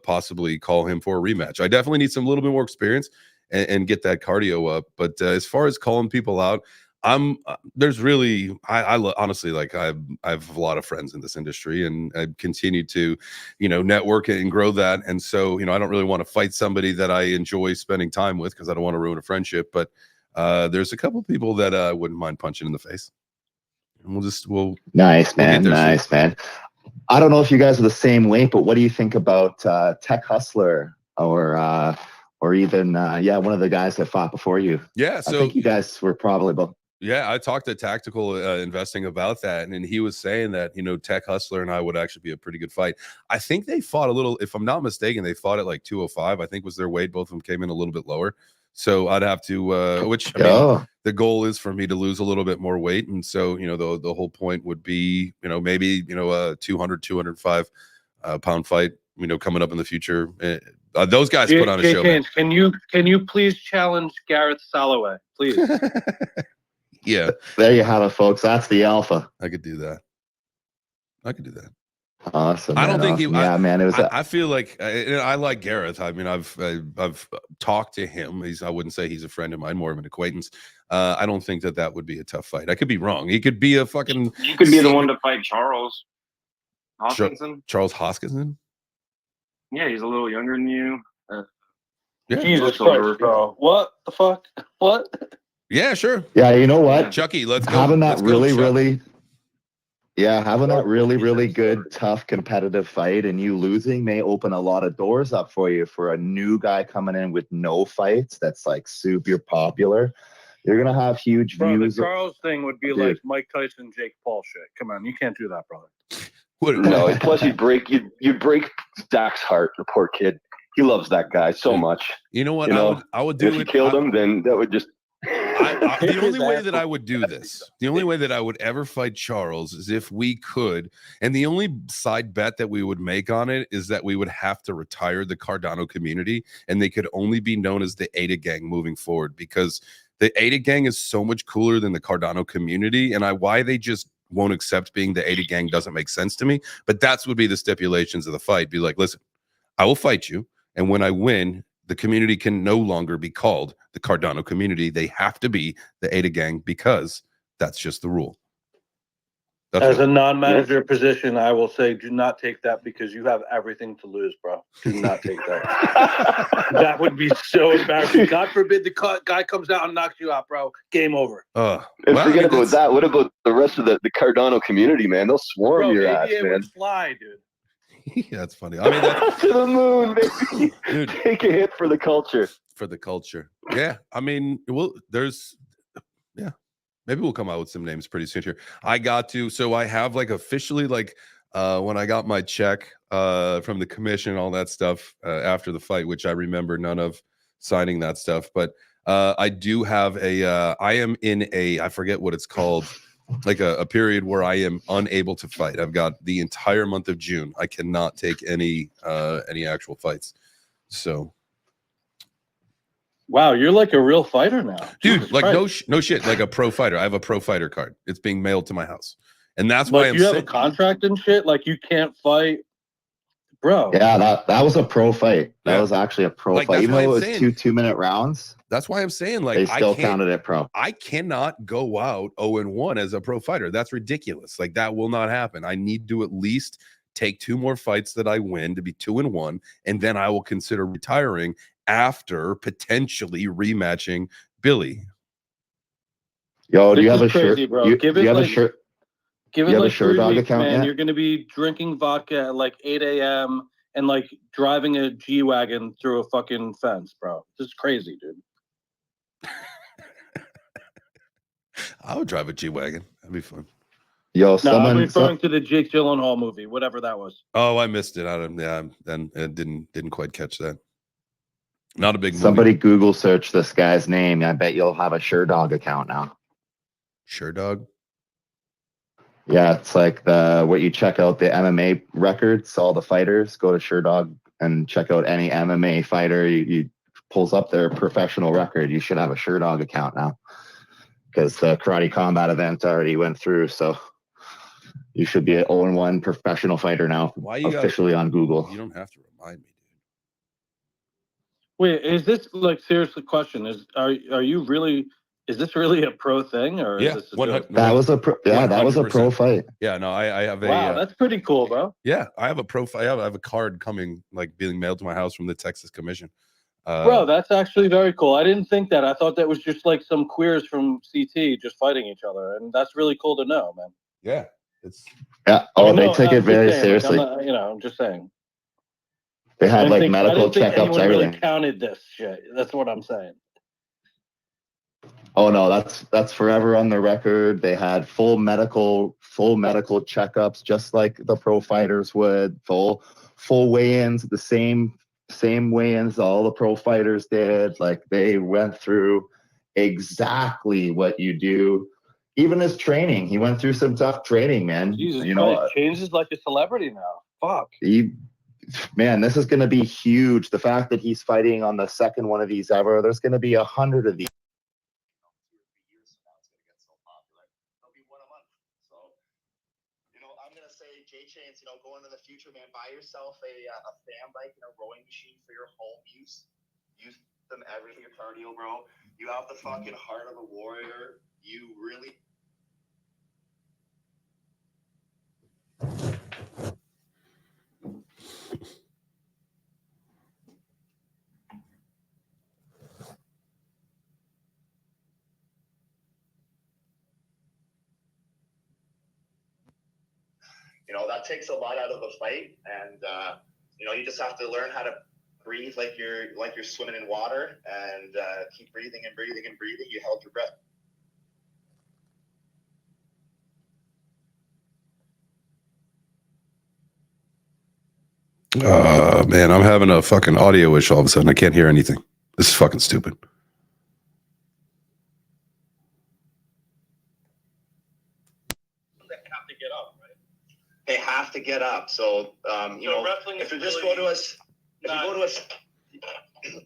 possibly call him for a rematch. I definitely need some little bit more experience and get that cardio up. But as far as calling people out, I'm there's really honestly, like I have a lot of friends in this industry, and I continue to, you know, network and grow that. And so, you know, I don't really want to fight somebody that I enjoy spending time with because I don't want to ruin a friendship. But there's a couple people that I wouldn't mind punching in the face, and we'll Nice, man. get there Nice, soon. man. I don't know if you guys are the same weight, but what do you think about Tech Hustler or even yeah, one of the guys that fought before you? Yeah, I so think you guys were probably both. yeah, I talked to Tactical Investing about that, and he was saying that, you know, Tech Hustler and I would actually be a pretty good fight. I think they fought a little, if I'm not mistaken, they fought at like 205. I think was their weight. Both of them came in a little bit lower. So I'd have to, which I mean, the goal is for me to lose a little bit more weight, and so, you know, the whole point would be, you know, maybe, you know, a 205 pound fight, you know, coming up in the future. Those guys put on a show. JChains, can you please challenge Gareth Soloway, please? Yeah, there you have it, folks. That's the alpha. I could do that. Awesome. I don't think awesome. Yeah, man. It was. I feel like I like Gareth. I mean, I've talked to him. I wouldn't say he's a friend of mine, more of an acquaintance. I don't think that would be a tough fight. I could be wrong. He could be a fucking. You could be the one to fight Charles Hoskinson. Charles Hoskinson. Yeah, he's a little younger than you. Yeah. Jesus Christ, bro. What the fuck? What? Yeah, sure. Yeah, you know what, Chucky, let's go. Having that really Really good, tough, competitive fight, and you losing may open a lot of doors up for you for a new guy coming in with no fights. That's like super popular. You're gonna have huge views. The Charles thing would be like Mike Tyson, Jake Paul shit. Come on, you can't do that, brother. No, plus you'd break Zach's heart. The poor kid. He loves that guy so much. You know what? You know, I would do if it. you killed him, then that would just. The only way that I would do this, the only way that I would ever fight Charles is if we could, and the only side bet that we would make on it is that we would have to retire the Cardano community, and they could only be known as the Ada Gang moving forward, because the Ada Gang is so much cooler than the Cardano community, and why they just won't accept being the Ada Gang doesn't make sense to me. But that's would be the stipulations of the fight. Be like, listen, I will fight you, and when I win, the community can no longer be called the Cardano community. They have to be the Ada Gang, because that's just the rule. As a non-manager position, I will say, do not take that, because you have everything to lose, bro. Do not take that. That would be so embarrassing. God forbid the guy comes out and knocks you out, bro. Game over. And forget about that. What about the rest of the Cardano community, man? They'll swarm your ass, man. Would fly, dude. Yeah, that's funny. I mean, to the moon, baby. Dude, take a hit for the culture. Yeah, I mean, maybe we'll come out with some names pretty soon here. So I have like officially, like when I got my check from the commission, all that stuff after the fight, which I remember none of signing that stuff, but I do have I am in I forget what it's called, like a period where I am unable to fight. I've got the entire month of June. I cannot take any actual fights. So, wow, you're like a real fighter now, dude. Jesus like Christ. no shit. Like a pro fighter. I have a pro fighter card. It's being mailed to my house, and that's why you have a contract and shit. Like you can't fight bro. Yeah, that was a pro fight. That was actually a pro Like, fight. that's Even why though I'm it was saying- 2-minute rounds, That's why I'm saying, like, they still counted it pro. I cannot go out 0-1 as a pro fighter. That's ridiculous. Like, that will not happen. I need to at least take 2 more fights that I win to be 2-1, and then I will consider retiring after potentially rematching Billy. Yo, do you have a crazy, shirt? bro. You Give do it you have a like- shirt? Give You it have a like Shirt 3 Dog weeks, account man. yet? You're gonna be drinking vodka at like 8 a.m. and like driving a G-Wagon through a fucking fence, bro. This is crazy, dude. I would drive a G-Wagon. That'd be fun. Yo, No, I'm someone. referring to the Jake Gyllenhaal movie, whatever that was. Oh, I missed it. Then it didn't quite catch that. Not a big movie. Somebody Google search this guy's name. I bet you'll have a Shirt Dog account now. Sure, dog. Yeah, it's like what you check out the MMA records, all the fighters go to Shirt Dog and check out any MMA fighter. You pulls up their professional record. You should have a Shirt Dog account now because the Karate Combat event already went through. So you should be an 0-1 professional fighter now, Why you officially on Google. You don't have to remind me, dude. Wait, is this like seriously question? Are you really? Is this really a pro thing or Yeah, is this a 100 joke? That was a pro, that was a pro 100%. fight. Yeah, no, I have a Wow, that's pretty cool, bro. yeah, I have a profile. I have a card coming, like being mailed to my house from the Texas Commission. Bro, that's actually very cool. I didn't think that. I thought that was just like some queers from CT just fighting each other, and that's really cool to know, man. Yeah, it's Yeah. I Oh, mean, they no, take I'm it just very saying, seriously. Like, I'm just saying. They I had didn't like think, medical I didn't think checkups, anyone everything. really counted this shit. That's what I'm saying. Oh no, that's forever on the record. They had full medical checkups, just like the pro fighters would. Full weigh-ins, the same weigh-ins all the pro fighters did. Like they went through exactly what you do. Even his training, he went through some tough training, man. Jesus You know, Christ, Chains is like a celebrity now. Fuck. Man, this is going to be huge. The fact that he's fighting on the second one of these ever, there's going to be 100 of these. I'm gonna say, JChains, go into the future, man. Buy yourself a fan bike and a rowing machine for your home use. Use them every your cardio, bro. You have the fucking heart of a warrior. You really. That takes a lot out of a fight, and you just have to learn how to breathe like you're swimming in water, and keep breathing and breathing and breathing. You held your breath. Man, I'm having a fucking audio issue all of a sudden. I can't hear anything. This is fucking stupid. They have to get up. So if you just go to us,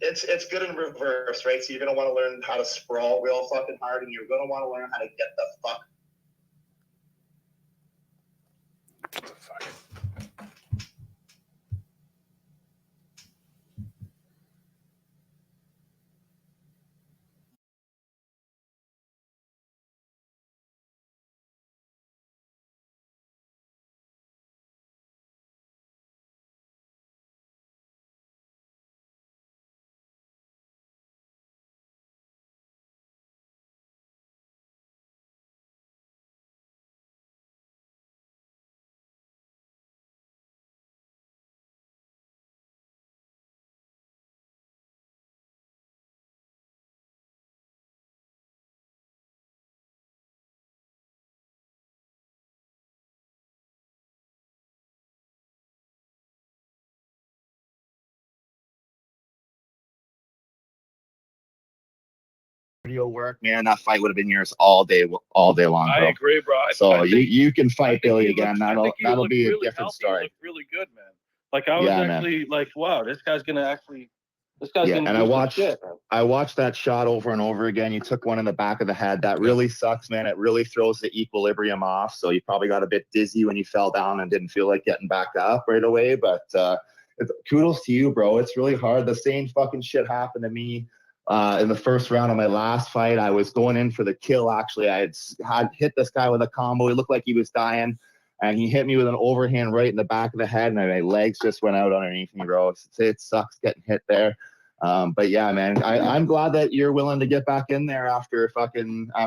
it's good in reverse, right? So you're gonna want to learn how to sprawl real fucking hard, and you're gonna want to learn how to get the fuck. Cardio work, man. That fight would have been yours all day long, bro. I agree, bro. So you can fight Billy again. That'll be a really different healthy. story. He looked really good, man. Like I was actually like, wow, this guy's gonna actually This guy's Yeah, gonna and do some shit, man. I watched that shot over and over again. You took one in the back of the head. That really sucks, man. It really throws the equilibrium off. So you probably got a bit dizzy when you fell down and didn't feel like getting back up right away. But kudos to you, bro. It's really hard. The same fucking shit happened to me in the first round of my last fight. I was going in for the kill, actually. I had hit this guy with a combo. He looked like he was dying. And he hit me with an overhand right in the back of the head, and my legs just went out underneath me, bro. It sucks getting hit there. But yeah, man, I'm glad that you're willing to get back in there after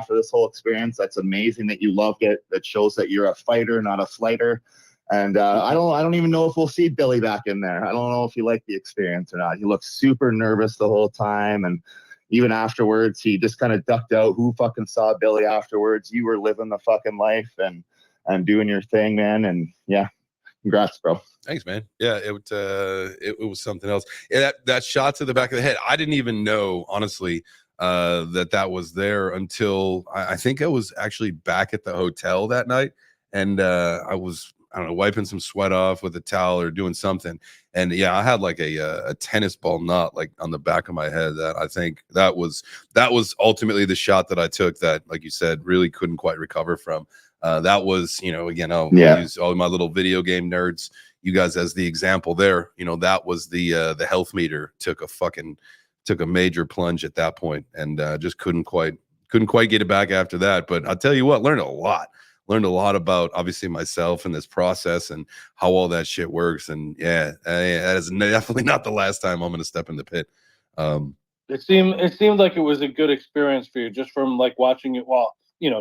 this whole experience. That's amazing that you loved it. That shows that you're a fighter, not a flighter. And I don't even know if we'll see Billy back in there. I don't know if he liked the experience or not. He looked super nervous the whole time, and even afterwards, he just kind of ducked out. Who fucking saw Billy afterwards? You were living the fucking life and doing your thing, man. And yeah, congrats, bro. Thanks, man. Yeah, it was something else. Yeah, that shot to the back of the head, I didn't even know, honestly, that was there until I think I was actually back at the hotel that night, and I was, I don't know, wiping some sweat off with a towel or doing something, and yeah, I had like a tennis ball knot like on the back of my head. That I think that was ultimately the shot that I took that, like you said, really couldn't quite recover from. That was, again, I'll use all my little video game nerds, you guys as the example there. That was the health meter took a major plunge at that point, and just couldn't quite get it back after that. But I'll tell you what, learned a lot about obviously myself and this process and how all that shit works. And yeah, that is definitely not the last time I'm going to step in the pit. It seemed like it was a good experience for you, just from like watching it. Well,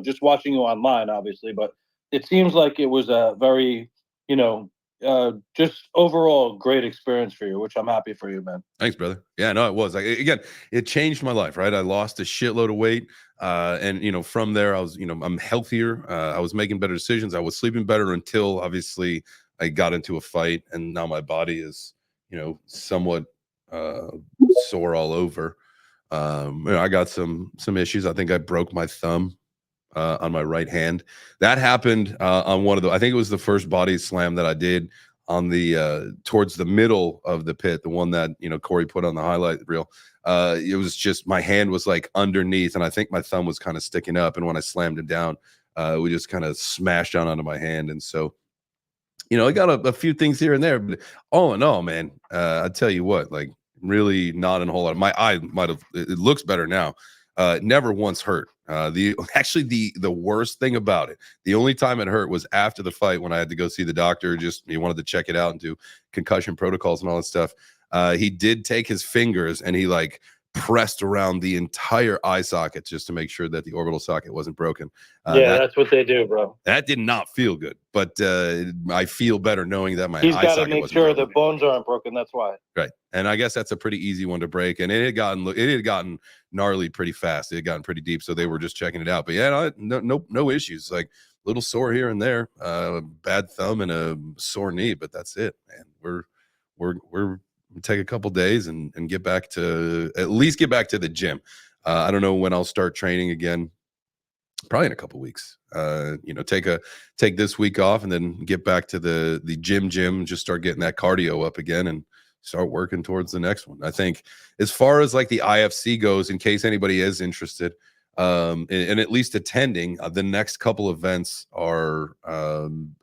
just watching you online, obviously, but it seems like it was a very, just overall great experience for you, which I'm happy for you, man. Thanks, brother. Yeah, no, it was like, again, it changed my life, right? I lost a shitload of weight. And from there I was, I'm healthier. I was making better decisions. I was sleeping better until obviously I got into a fight, and now my body is, somewhat sore all over. I got some issues. I think I broke my thumb on my right hand. That happened on one of the, I think it was the first body slam that I did on the towards the middle of the pit, the one that Corey put on the highlight reel. It was just, my hand was like underneath, and I think my thumb was kind of sticking up, and when I slammed it down, we just kind of smashed down onto my hand. And so I got a few things here and there, but all in all, man, I tell you what, like, really not a whole lot. My eye might have, it looks better now. Never once hurt. The worst thing about it, the only time it hurt was after the fight, when I had to go see the doctor. Just, he wanted to check it out and do concussion protocols and all that stuff. He did take his fingers and he like pressed around the entire eye socket just to make sure that the orbital socket wasn't broken. That's what they do, bro. That did not feel good, but I feel better knowing that my He's eye got to socket make wasn't sure broken. the bones aren't broken. That's why. Right. And I guess that's a pretty easy one to break. And it had gotten gnarly pretty fast. It had gotten pretty deep. So they were just checking it out. But yeah, no issues. Like, little sore here and there, bad thumb and a sore knee, but that's it, man. We're take a couple days and get back to, at least get back to the gym. I don't know when I'll start training again. Probably in a couple weeks. Take this week off and then get back to the gym, just start getting that cardio up again and start working towards the next one. I think as far as like the IFC goes, in case anybody is interested, and at least attending, the next couple events are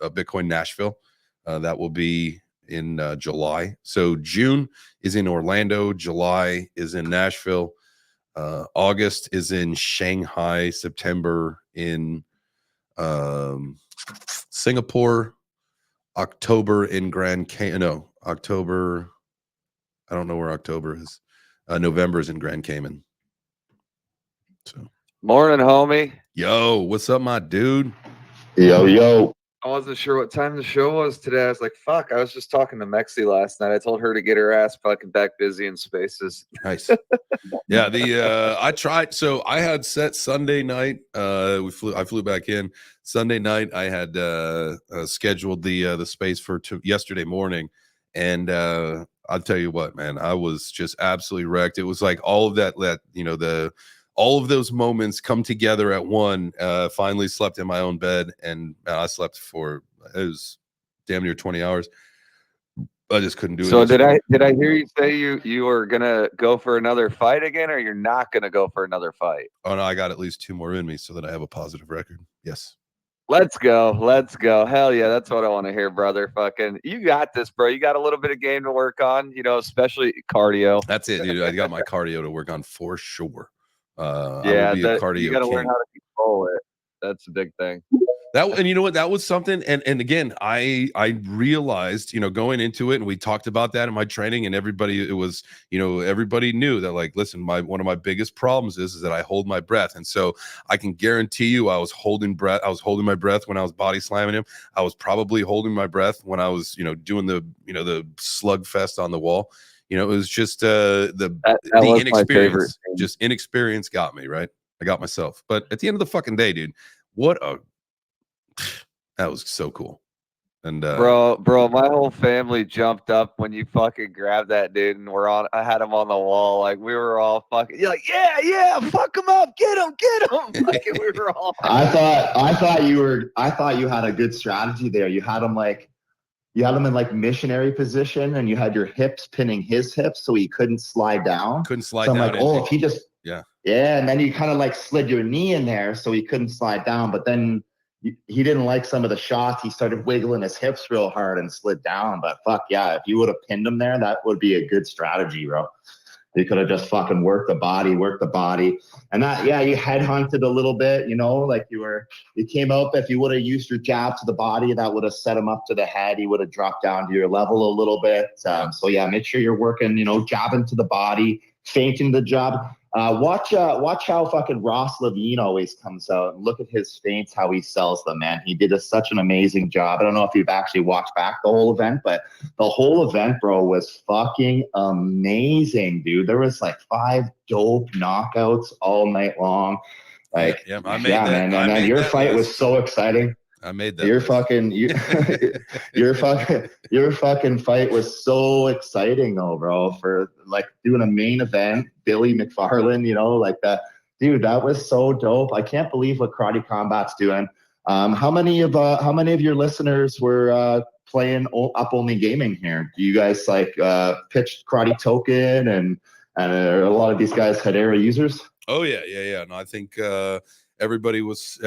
Bitcoin Nashville. That will be in July. So June is in Orlando, July is in Nashville, August is in Shanghai, September in Singapore, October in Grand Cayman. No, October, I don't know where October is. November is in Grand Cayman. So, morning, homie. Yo, what's up, my dude? Yo. I wasn't sure what time the show was today. I was like, fuck, I was just talking to Mexi last night. I told her to get her ass fucking back busy in spaces. Nice. Yeah, I tried. So I had set Sunday night. I flew back in Sunday night. I had scheduled the space for yesterday morning, and I'll tell you what, man, I was just absolutely wrecked. It was like all of that all of those moments come together at one. Finally slept in my own bed, and I slept for, it was damn near 20 hours. I just couldn't do it. So did I hear you say you were gonna go for another fight again, or you're not gonna go for another fight? Oh no, I got at least 2 more in me so that I have a positive record. Yes. Let's go. Let's go. Hell yeah, that's what I want to hear, brother. Fucking, you got this, bro. You got a little bit of game to work on, you know, especially cardio. That's it, dude. I got my cardio to work on for sure. Yeah, I will be a cardio you got to learn king. how to control it. That's a big thing. And you know what, that was something, and again, I realized, you know, going into it, and we talked about that in my training, and everybody, it was, you know, everybody knew that, like, listen, one of my biggest problems is that I hold my breath, and so I can guarantee you I was holding my breath when I was body slamming him. I was probably holding my breath when I was, you know, doing the slugfest on the wall. You know, it was just the inexperience, just inexperience got me, right? I got myself. But at the end of the fucking day, dude, that was so cool. And bro, my whole family jumped up when you fucking grabbed that dude, and I had him on the wall. Like, we were all fucking, you're like, yeah, fuck him up, get him. Fucking, we were all. I thought you had a good strategy there. You had him in like missionary position, and you had your hips pinning his hips so he couldn't slide down. So I'm down. Like, if he just yeah, and then you kind of like slid your knee in there so he couldn't slide down. But then he didn't like some of the shots. He started wiggling his hips real hard and slid down. But fuck yeah, if you would have pinned him there, that would be a good strategy, bro. You could have just fucking worked the body. And that, yeah, you headhunted a little bit, you know, like you came up. If you would have used your jab to the body, that would have set him up to the head. He would have dropped down to your level a little bit. So yeah, make sure you're working, you know, jabbing to the body, feinting the jab. Watch how fucking Ross Levine always comes out and look at his feints, how he sells them, man. He did such an amazing job. I don't know if you've actually watched back the whole event, but the whole event, bro, was fucking amazing, dude. There was like 5 dope knockouts all night long. Like, yeah, man. And then your fight was so exciting. I made that. Your fucking fight was so exciting, though, bro. For like doing a main event, Billy McFarland, you know, like that, dude. That was so dope. I can't believe what Karate Combat's doing. How many of your listeners were playing Up Only Gaming here? Do you guys like pitched Karate Token and a lot of these guys had era users? Oh yeah. No, I think everybody was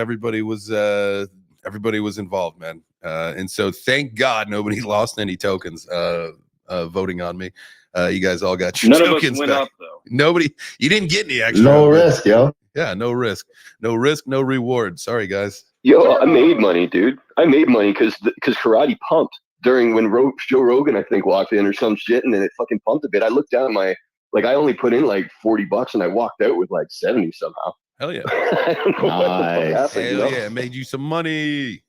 involved, man. And so thank God nobody lost any tokens voting on me. You guys all got your tokens. None of us went up, though. Nobody, you didn't get any extra. No risk, yo. Yeah, no risk, no reward. Sorry, guys. Yo, I made money, dude. I made money because karate pumped during when Joe Rogan, I think, walked in or some shit, and then it fucking pumped a bit. I looked down I only put in like $40 and I walked out with like 70 somehow. Hell yeah. I don't know what the fuck happened, Hell yeah, made you some money.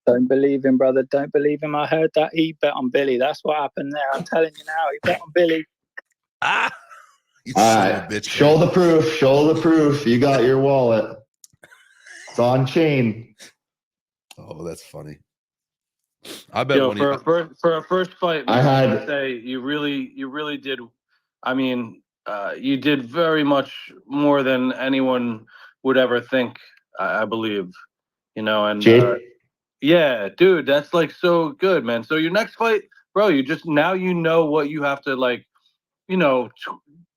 Don't believe him, brother. Don't believe him. I heard that he bet on Billy. That's what happened there. I'm telling you now, he bet on Billy. You all son right, of a bitch. show the proof. You got your wallet. It's on chain. Oh, that's funny. I bet for a first fight, man, I would say you really did. I mean, you did very much more than anyone would ever think. I believe, you know, and yeah, dude, that's like so good, man. So your next fight, bro, now you know what you have to, like, you know,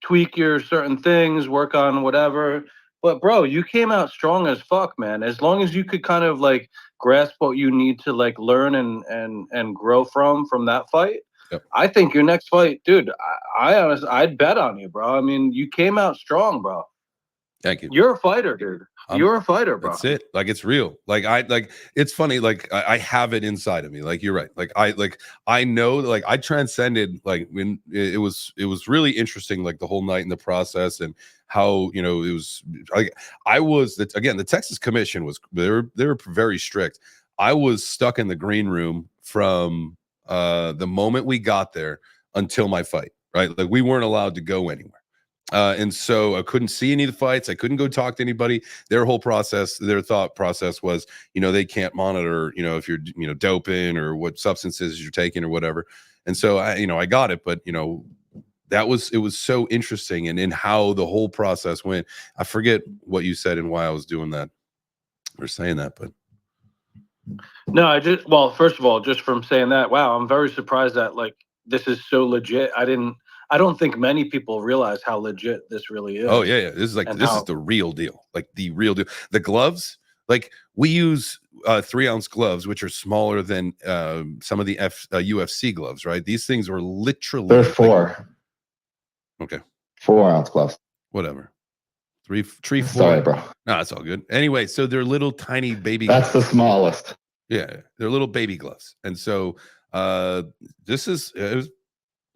tweak your certain things, work on whatever. But bro, you came out strong as fuck, man. As long as you could kind of like grasp what you need to like learn and grow from that fight. Yep. I think your next fight, dude, I honestly, I'd bet on you, bro. I mean, you came out strong, bro. Thank you. You're a fighter, dude. You're a fighder, bro. That's it. Like, it's real. Like, it's funny. Like, I have it inside of me. Like, you're right. Like, I know, like, I transcended, like, when it was really interesting, like the whole night in the process, and how, you know, it was like, again, the Texas Commission they were very strict. I was stuck in the green room from the moment we got there until my fight, right? Like, we weren't allowed to go anywhere. And so I couldn't see any of the fights. I couldn't go talk to anybody. Their whole process, their thought process was, you know, they can't monitor, you know, if you're, you know, doping or what substances you're taking or whatever. And so I got it, but, you know, it was so interesting, and in how the whole process went. I forget what you said and why I was doing that or saying that, but no, first of all, just from saying that, wow, I'm very surprised that, like, this is so legit. I don't think many people realize how legit this really is. Oh yeah. This is like, this is the real deal. Like the real deal. The gloves, like we use 3-ounce gloves, which are smaller than some of the UFC gloves, right? These things are literally, They're 4. Okay. 4-ounce gloves. Whatever. 3, 4. Sorry, bro. No, that's all good. Anyway, so they're little tiny baby That's gloves. the smallest. Yeah, they're little baby gloves. And so this is a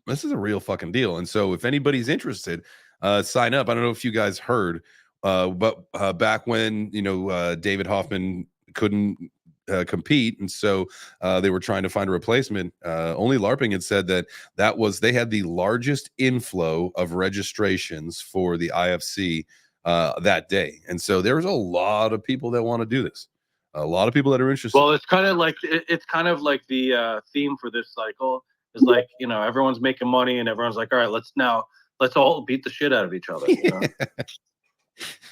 real fucking deal. And so if anybody's interested, sign up. I don't know if you guys heard, but back when, David Hoffman couldn't compete, and so they were trying to find a replacement, Only LARPing had said that they had the largest inflow of registrations for the IFC that day. And so there's a lot of people that want to do this. A lot of people that are interested. Well, it's kind of like the theme for this cycle is like, everyone's making money and everyone's like, all right, let's all beat the shit out of each other.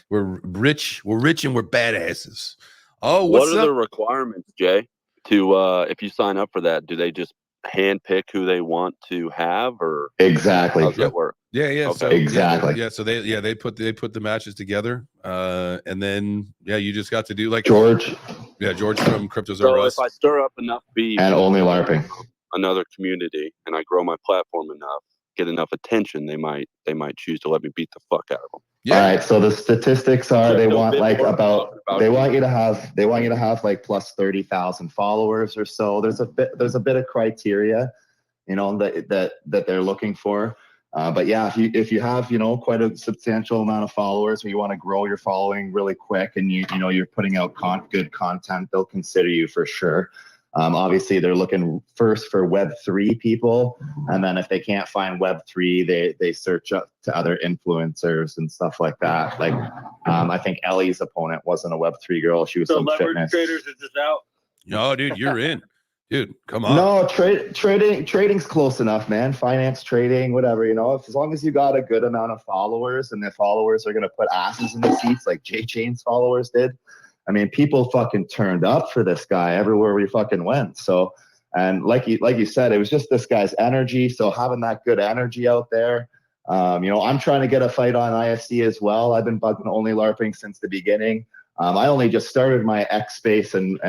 We're rich and we're badasses. Oh, what are the requirements, Jay? To if you sign up for that, do they just hand pick who they want to have, or exactly? How does that work? Yeah. Okay. So, exactly. Yeah. So they put the matches together, and then you just got to do like George. Yeah, George from Cryptos So R Us. if I stir up enough beef and Only LARPing, another community, and I grow my platform enough, get enough attention, they might choose to let me beat the fuck out of them. Yeah. All right. So the statistics are they want like they want you to have like plus 30,000 followers or so. There's a bit of criteria, that they're looking for. But yeah, if you have quite a substantial amount of followers, or you want to grow your following really quick, and you're putting out good content, they'll consider you for sure. Obviously, they're looking first for Web3 people, and then if they can't find Web3, they search up to other influencers and stuff like that. Like, I think Ellie's opponent wasn't a Web3 girl; she was some fitness. Traders are just out. No, dude, you're in. Dude, come on. No, trading's close enough, man. Finance, trading, whatever, as long as you got a good amount of followers, and the followers are going to put asses in the seats like JChains followers did. I mean, people fucking turned up for this guy everywhere we fucking went. So, and like you said, it was just this guy's energy. So having that good energy out there, I'm trying to get a fight on IFC as well. I've been bugging Only LARPing since the beginning. I only just started my X space and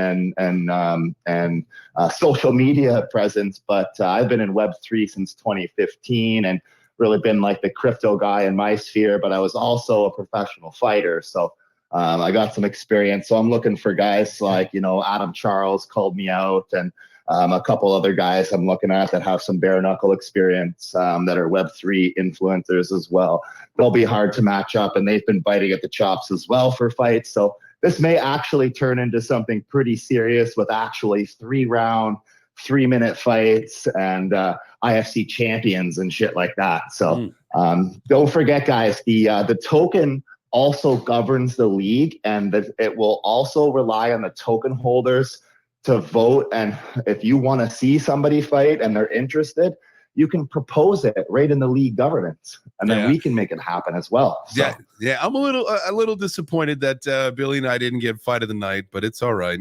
social media presence, but I've been in Web3 since 2015 and really been like the crypto guy in my sphere. But I was also a professional fighter, so I got some experience. So I'm looking for guys like Adam Charles called me out, and a couple other guys I'm looking at that have some bare knuckle experience, that are Web3 influencers as well. They'll be hard to match up, and they've been biting at the chops as well for fights. So this may actually turn into something pretty serious with actually 3-round, 3-minute fights and IFC champions and shit like that. So don't forget, guys, the token also governs the league, and it will also rely on the token holders to vote. And if you want to see somebody fight and they're interested, you can propose it right in the league governance, and then we can make it happen as well. So. Yeah. I'm a little disappointed that Billy and I didn't get fight of the night, but it's all right.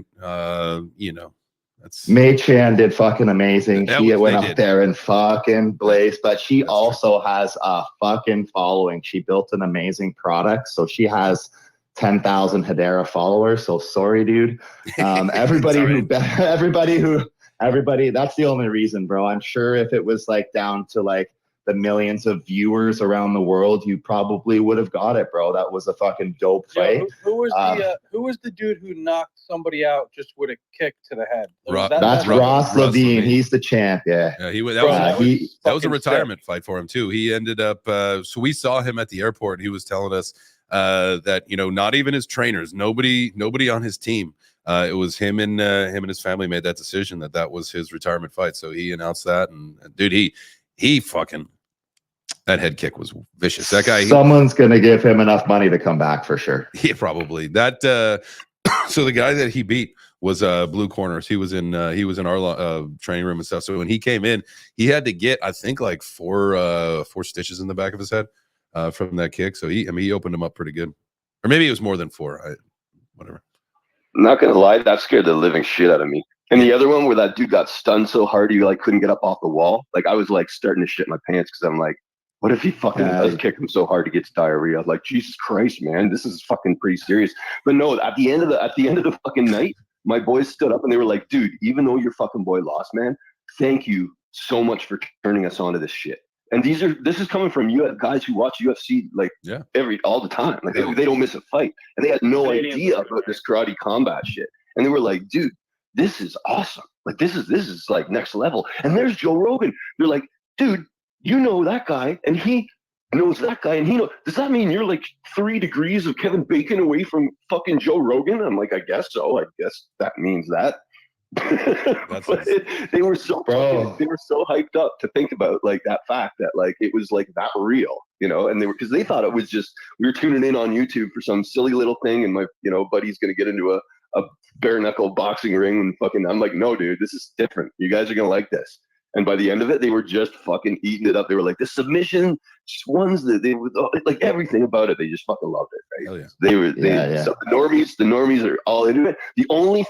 That's Mei Chan did fucking amazing. She went up there and fucking blazed, but she also has a fucking following. She built an amazing product, so she has 10,000 Hedera followers. So sorry, dude. Everybody, that's the only reason, bro. I'm sure if it was like down to like the millions of viewers around the world, you probably would have got it, bro. That was a fucking dope fight. Who was the dude who knocked somebody out just with a kick to the head? That's Ross Levine. He's the champ. Yeah. That was a retirement fight for him too. He ended up. So we saw him at the airport. He was telling us that not even his trainers, nobody on his team. It was him and his family made that decision that was his retirement fight. So he announced that, and dude, he fucking, that head kick was vicious. That guy. Someone's gonna give him enough money to come back for sure. Yeah, probably that. So the guy that he beat was Blue Corners. He was in our training room and stuff. So when he came in, he had to get, I think, like four stitches in the back of his head from that kick. So he opened him up pretty good, or maybe it was more than 4. Whatever. I'm not gonna lie, that scared the living shit out of me. And the other one where that dude got stunned so hard he like couldn't get up off the wall. Like I was like starting to shit my pants because I'm like, what if he fucking does kick him so hard he gets diarrhea? I'm like, Jesus Christ, man, this is fucking pretty serious. But no, at the end of the fucking night, my boys stood up and they were like, dude, even though your fucking boy lost, man, thank you so much for turning us on to this shit. And this is coming from you guys who watch UFC like all the time. Like they don't miss a fight. And they had no idea about this karate combat shit. And they were like, dude, this is awesome. Like this is like next level. And there's Joe Rogan. They're like, dude, you know that guy and he knows that guy and he knows. Does that mean you're like 3 degrees of Kevin Bacon away from fucking Joe Rogan? I'm like, I guess so. I guess that means that. They were so hyped up to think about like that fact that like it was like that real, you know, and because they thought it was just we were tuning in on YouTube for some silly little thing and my buddy's gonna get into a bare knuckle boxing ring and fucking I'm like, no dude, this is different. You guys are gonna like this. And by the end of it, they were just fucking eating it up. They were like, the submission ones that they were like everything about it. They just fucking loved it, right? Hell yeah. So the normies are all into it. The only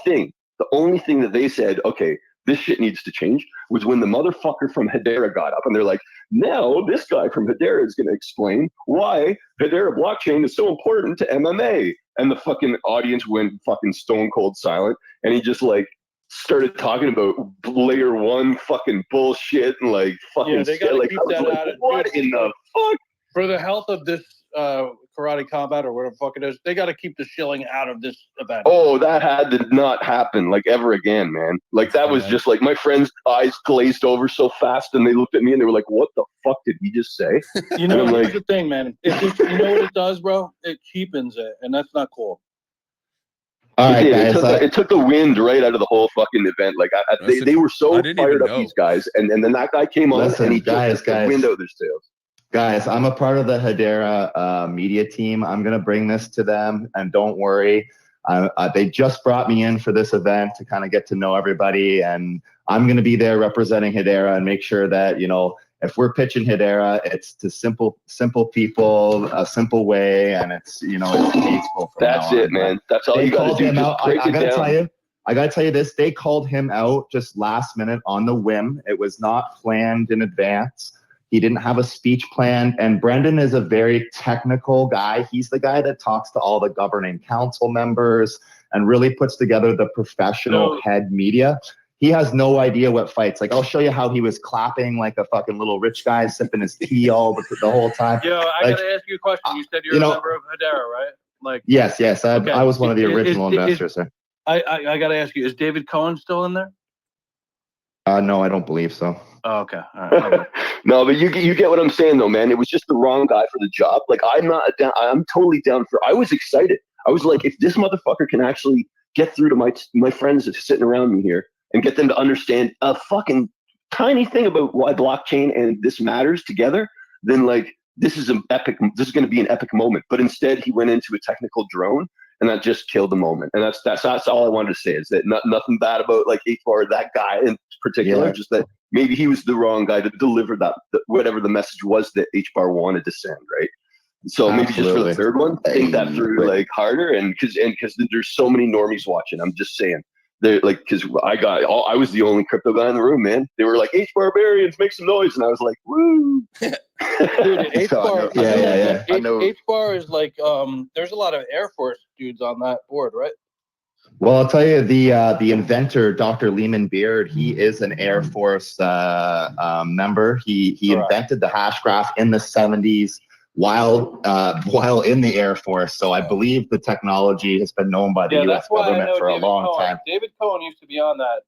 thing that they said, okay, this shit needs to change, was when the motherfucker from Hedera got up and they're like, now this guy from Hedera is going to explain why Hedera blockchain is so important to MMA. And the fucking audience went fucking stone cold silent. And he just like started talking about layer 1 fucking bullshit and like fucking they gotta keep that out of what in the fuck? For the health of this karate combat or whatever the fuck it is, they got to keep the shilling out of this event. Oh, that had to not happen like ever again, man. Like that was just like my friend's eyes glazed over so fast and they looked at me and they were like, what the fuck did he just say? You know, here's the thing, man. You know what it does, bro? It cheapens it, and that's not cool. All right, guys. It took the wind right out of the whole fucking event. Like they were so fired up, these guys, and then that guy came on and he took the wind out of their sails. Guys, I'm a part of the Hedera media team. I'm gonna bring this to them, and don't worry. They just brought me in for this event to kind of get to know everybody, and I'm gonna be there representing Hedera and make sure that if we're pitching Hedera, it's to simple people, a simple way, and it's it's peaceful. That's it, man. That's all you got to do. I gotta tell you this. They called him out just last minute on the whim. It was not planned in advance. He didn't have a speech planned. And Brendan is a very technical guy. He's the guy that talks to all the governing council members and really puts together the professional head media. He has no idea what fights. Like, I'll show you how he was clapping like a fucking little rich guy, sipping his tea all the whole time. Yo, I gotta ask you a question. You said you're a member of Hedera, right? Like, yes. I was one of the original investors, sir. I gotta ask you, is David Cohen still in there? No, I don't believe so. Oh, okay. All right. No, but you get what I'm saying, though, man. It was just the wrong guy for the job. Like, I'm totally down for. I was excited. I was like, if this motherfucker can actually get through to my friends that's sitting around me here and get them to understand a fucking tiny thing about why blockchain and this matters together, then like this is going to be an epic moment. But instead, he went into a technical drone. And that just killed the moment. And that's all I wanted to say is that nothing bad about like HBAR, that guy in particular, just that maybe he was the wrong guy to deliver whatever the message was that HBAR wanted to send, right? So maybe just for the third one, think that through like harder, and because there's so many normies watching. I'm just saying, they're like, because I was the only crypto guy in the room, man. They were like, HBarbarians, make some noise, and I was like, woo. Dude, HBAR, I know. HBAR is like, there's a lot of Air Force dudes on that board, right? Well, I'll tell you, the inventor, Dr. Lehman Beard, he is an Air Force member. He invented the hash graph in the 70s while in the Air Force. So I believe the technology has been known by the U.S. government for a long time. David Cohen used to be on that.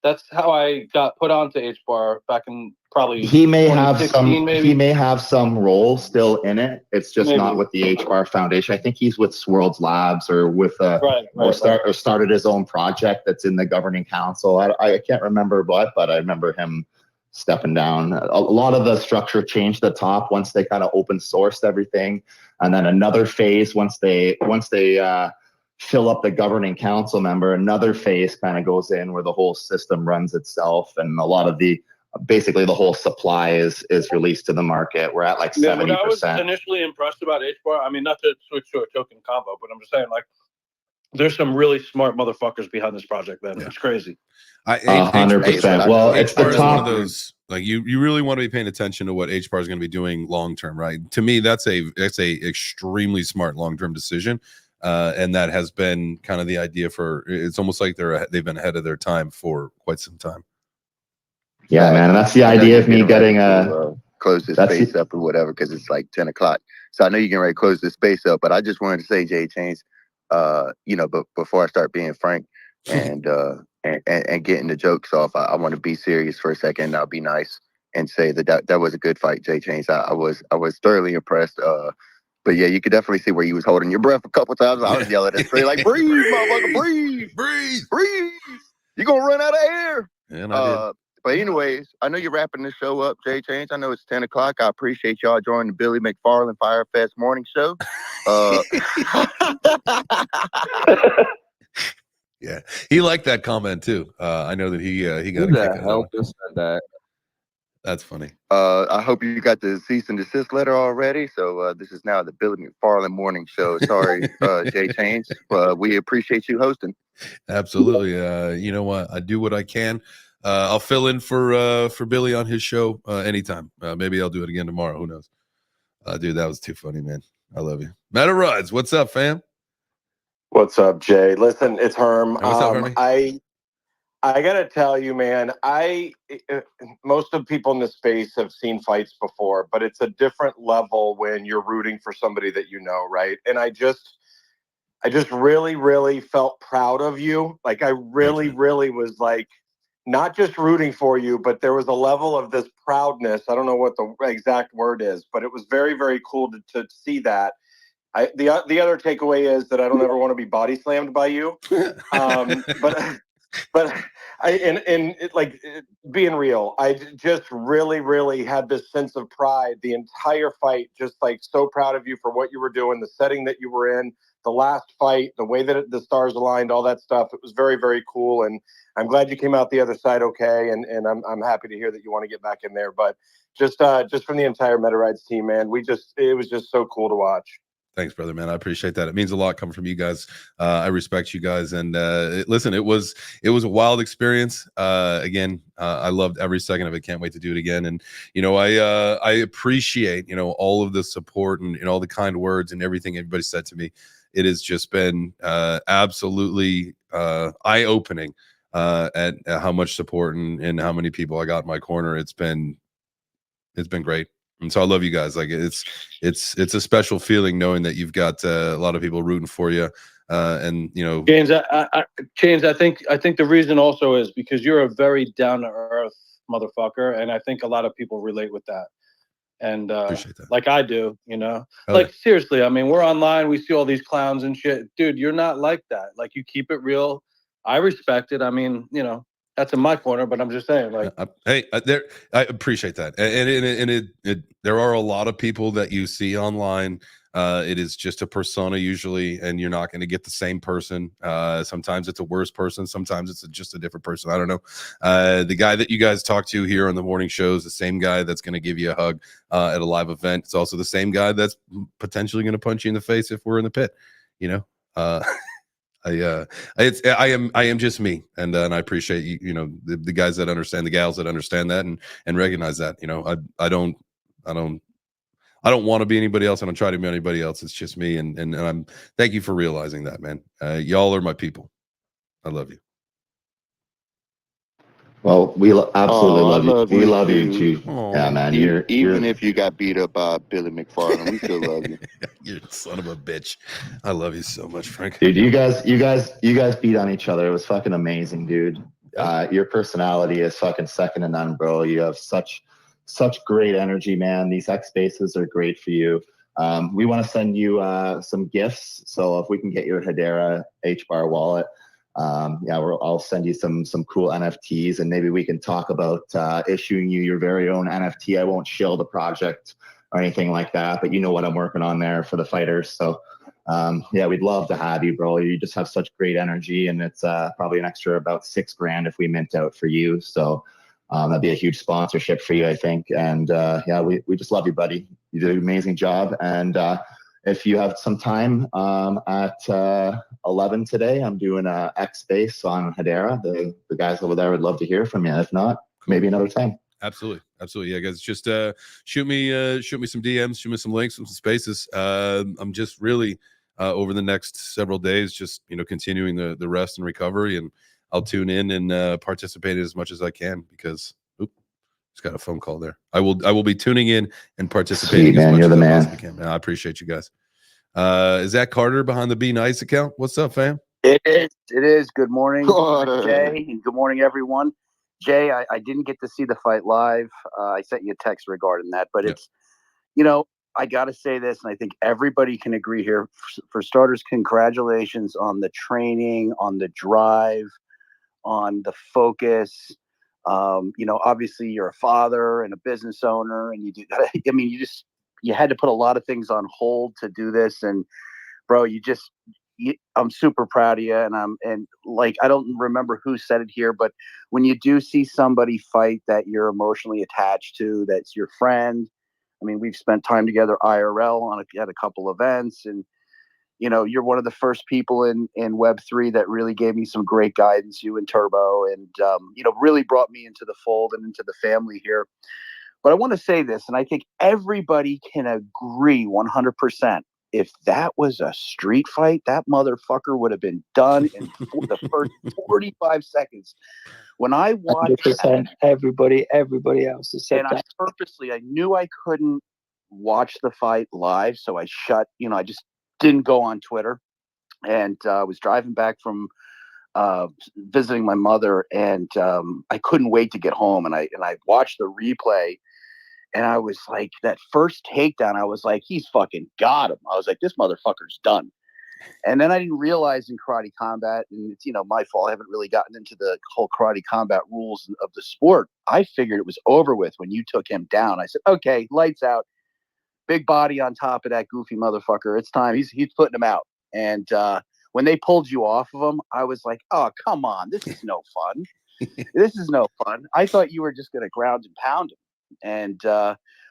That's how I got put onto HBAR back in probably he may have some maybe. He may have some role still in it. It's just not with the HBAR Foundation. I think he's with Swirlds Labs or with or started his own project that's in the governing council. I can't remember what, but I remember him stepping down. A lot of the structure changed at the top once they kind of open sourced everything, and then another phase once they fill up the governing council member, another phase kind of goes in where the whole system runs itself, and a lot of basically the whole supply is released to the market. We're at like 70%. What I was initially impressed about HBAR, I mean, not to switch to a token combo, but I'm just saying, like, there's some really smart motherfuckers behind this project, man. It's crazy. 100%. Well, it's the H-Bar is top. one of those, like, you really want to be paying attention to what H-Bar is going to be doing long term, right? To me, that's a extremely smart long term decision, and that has been kind of the idea for. It's almost like they've been ahead of their time for quite some time. Yeah, man, and that's the idea of me getting close this space up or whatever, because it's like 10 o'clock. So I know you're getting ready to close this space up, but I just wanted to say, JChains, you know, but before I start being frank and getting the jokes off, I want to be serious for a second. I'll be nice and say that was a good fight, JChains. I was thoroughly impressed. But yeah, you could definitely see where you was holding your breath a couple times. I was yelling at Trey like, breathe, motherfucker, breathe, breathe, breathe. You gonna run out of air. And I did. But anyways, I know you're wrapping this show up, JChains. I know it's 10 o'clock. I appreciate y'all joining the Billy McFarland Firefest morning show. Yeah, he liked that comment too. I know that he got Who a kick the out of hell that. just said that? That's funny. I hope you got the cease and desist letter already. So this is now the Billy McFarland morning show. Sorry, JChains. We appreciate you hosting. Absolutely. You know what? I do what I can. I'll fill in for Billy on his show anytime. Maybe I'll do it again tomorrow. Who knows? Dude, that was too funny, man. I love you. Matter Rides, what's up, fam? What's up, Jay? Listen, it's Herm. Hey, what's up, Hermie? I gotta tell you, man, most of the people in this space have seen fights before, but it's a different level when you're rooting for somebody that you know, right? And I just really, really felt proud of you. Like, I really, really was like, not just rooting for you, but there was a level of this proudness. I don't know what the exact word is, but it was very, very cool to see that. The other takeaway is that I don't ever want to be body slammed by you. But being real, I just really, really had this sense of pride the entire fight. Just like so proud of you for what you were doing, the setting that you were in, the last fight, the way that the stars aligned, all that stuff. It was very, very cool, and I'm glad you came out the other side okay. And I'm happy to hear that you want to get back in there. But just from the entire Meta Rides team, man, it was just so cool to watch. Thanks, brother, man. I appreciate that. It means a lot coming from you guys. I respect you guys. And listen, it was a wild experience. Again, I loved every second of it. Can't wait to do it again. And, you know, I appreciate, you know, all of the support and all the kind words and everything everybody said to me. It has just been absolutely eye-opening at how much support and how many people I got in my corner. It's been great. And so I love you guys. Like, it's a special feeling knowing that you've got a lot of people rooting for you. And, you know, James, I think the reason also is because you're a very down to earth motherfucker, and I think a lot of people relate with that. And appreciate that. like I do, you know, like seriously. I mean, we're online, we see all these clowns and shit, dude. You're not like that. Like, you keep it real. I respect it. I mean, you know, that's in my corner, but I'm just saying, like, I appreciate that, and there are a lot of people that you see online. It is just a persona usually, and you're not going to get the same person. Sometimes it's a worse person. Sometimes it's just a different person. I don't know. The guy that you guys talk to here on the morning show is the same guy that's going to give you a hug at a live event. It's also the same guy that's potentially going to punch you in the face if we're in the pit. You know. I am just me, and I appreciate you know, the guys that understand, the gals that understand that and recognize that. You know, I don't want to be anybody else. I don't try to be anybody else. It's just me, and I'm thank you for realizing that, man. Y'all are my people. I love you. Well, we absolutely love you. We love you too. Yeah, man. Even if you got beat up by Billy McFarland, we still love you. You son of a bitch. I love you so much, Frank. Dude, you guys beat on each other. It was fucking amazing, dude. Your personality is fucking second to none, bro. You have such great energy, man. These X spaces are great for you. We want to send you some gifts. So if we can get you a Hedera H-Bar wallet, I'll send you some cool NFTs, and maybe we can talk about issuing you your very own NFT. I won't shill the project or anything like that, but you know what I'm working on there for the fighters. So we'd love to have you, bro. You just have such great energy, and it's probably an extra about $6,000 if we mint out for you. So that'd be a huge sponsorship for you, I think. And we just love you, buddy. You did an amazing job. And if you have some time at 11 today, I'm doing a X Space on Hedera. The guys over there would love to hear from you. If not, maybe another time. Absolutely. Yeah, guys, just shoot me some DMs, shoot me some links, some spaces. I'm just really over the next several days, just continuing the rest and recovery, and I'll tune in and participate as much as I can because just got a phone call there. I will be tuning in and participating as much as I possibly can. Man, I appreciate you guys. Is that Carter behind the Be Nice account? What's up, fam? It is. Good morning, Jay, and good morning, everyone. Jay, I didn't get to see the fight live. I sent you a text regarding that, but it's, I got to say this, and I think everybody can agree here. For starters, congratulations on the training, on the drive, on the focus. Obviously you're a father and a business owner, and you had to put a lot of things on hold to do this. And bro, I'm super proud of you. And I don't remember who said it here, but when you do see somebody fight that you're emotionally attached to, that's your friend. I mean, we've spent time together IRL at a couple events, and you're one of the first people in Web3 that really gave me some great guidance, you and Turbo, and really brought me into the fold and into the family here. But I want to say this, and I think everybody can agree 100%. If that was a street fight, that motherfucker would have been done in the first 45 seconds. When I watched that, everybody else has said that. I knew I couldn't watch the fight live, so I I just didn't go on Twitter. And I was driving back from visiting my mother, and I couldn't wait to get home. And I watched the replay. And I was like, that first takedown, I was like, he's fucking got him. I was like, this motherfucker's done. And then I didn't realize in karate combat, and it's, my fault, I haven't really gotten into the whole karate combat rules of the sport. I figured it was over with when you took him down. I said, okay, lights out. Big body on top of that goofy motherfucker. It's time. He's putting him out. And when they pulled you off of him, I was like, oh, come on. This is no fun. This is no fun. I thought you were just going to ground and pound him. And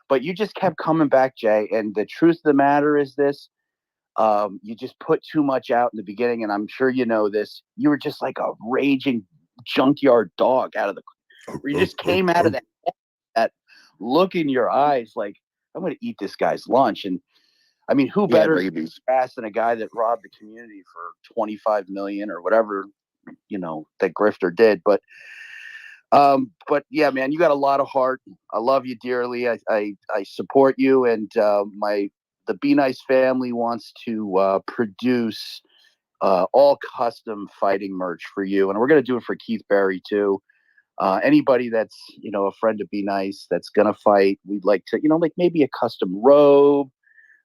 but you just kept coming back, Jay. And the truth of the matter is this: you just put too much out in the beginning, and I'm sure you know this. You were just like a raging junkyard dog out of the. You just came out of that look in your eyes, like I'm going to eat this guy's lunch. And I mean, who better to be fast than a guy that robbed the community for 25 million or whatever that grifter did, but yeah, man, you got a lot of heart. I love you dearly. I support you, and the Be Nice family wants to produce all custom fighting merch for you, and we're gonna do it for Keith Berry too. Anybody that's a friend of Be Nice that's gonna fight, we'd like to like maybe a custom robe,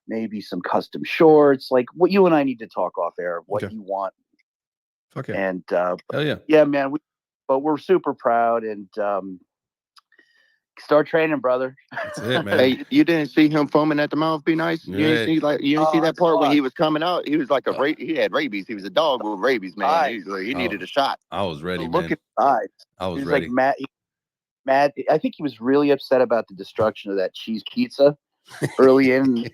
maybe some custom shorts. Like what you and I need to talk off air. What you want? Okay. And hell yeah, yeah, man. But we're super proud, and start training, brother. That's it, man. Hey, you didn't see him foaming at the mouth? Be Nice. You didn't see that part when he was coming out. He was like he had rabies. He was a dog with rabies, man. He needed a shot. I was ready, Look man. at his eyes. I was he was ready. like mad. I think he was really upset about the destruction of that cheese pizza early in,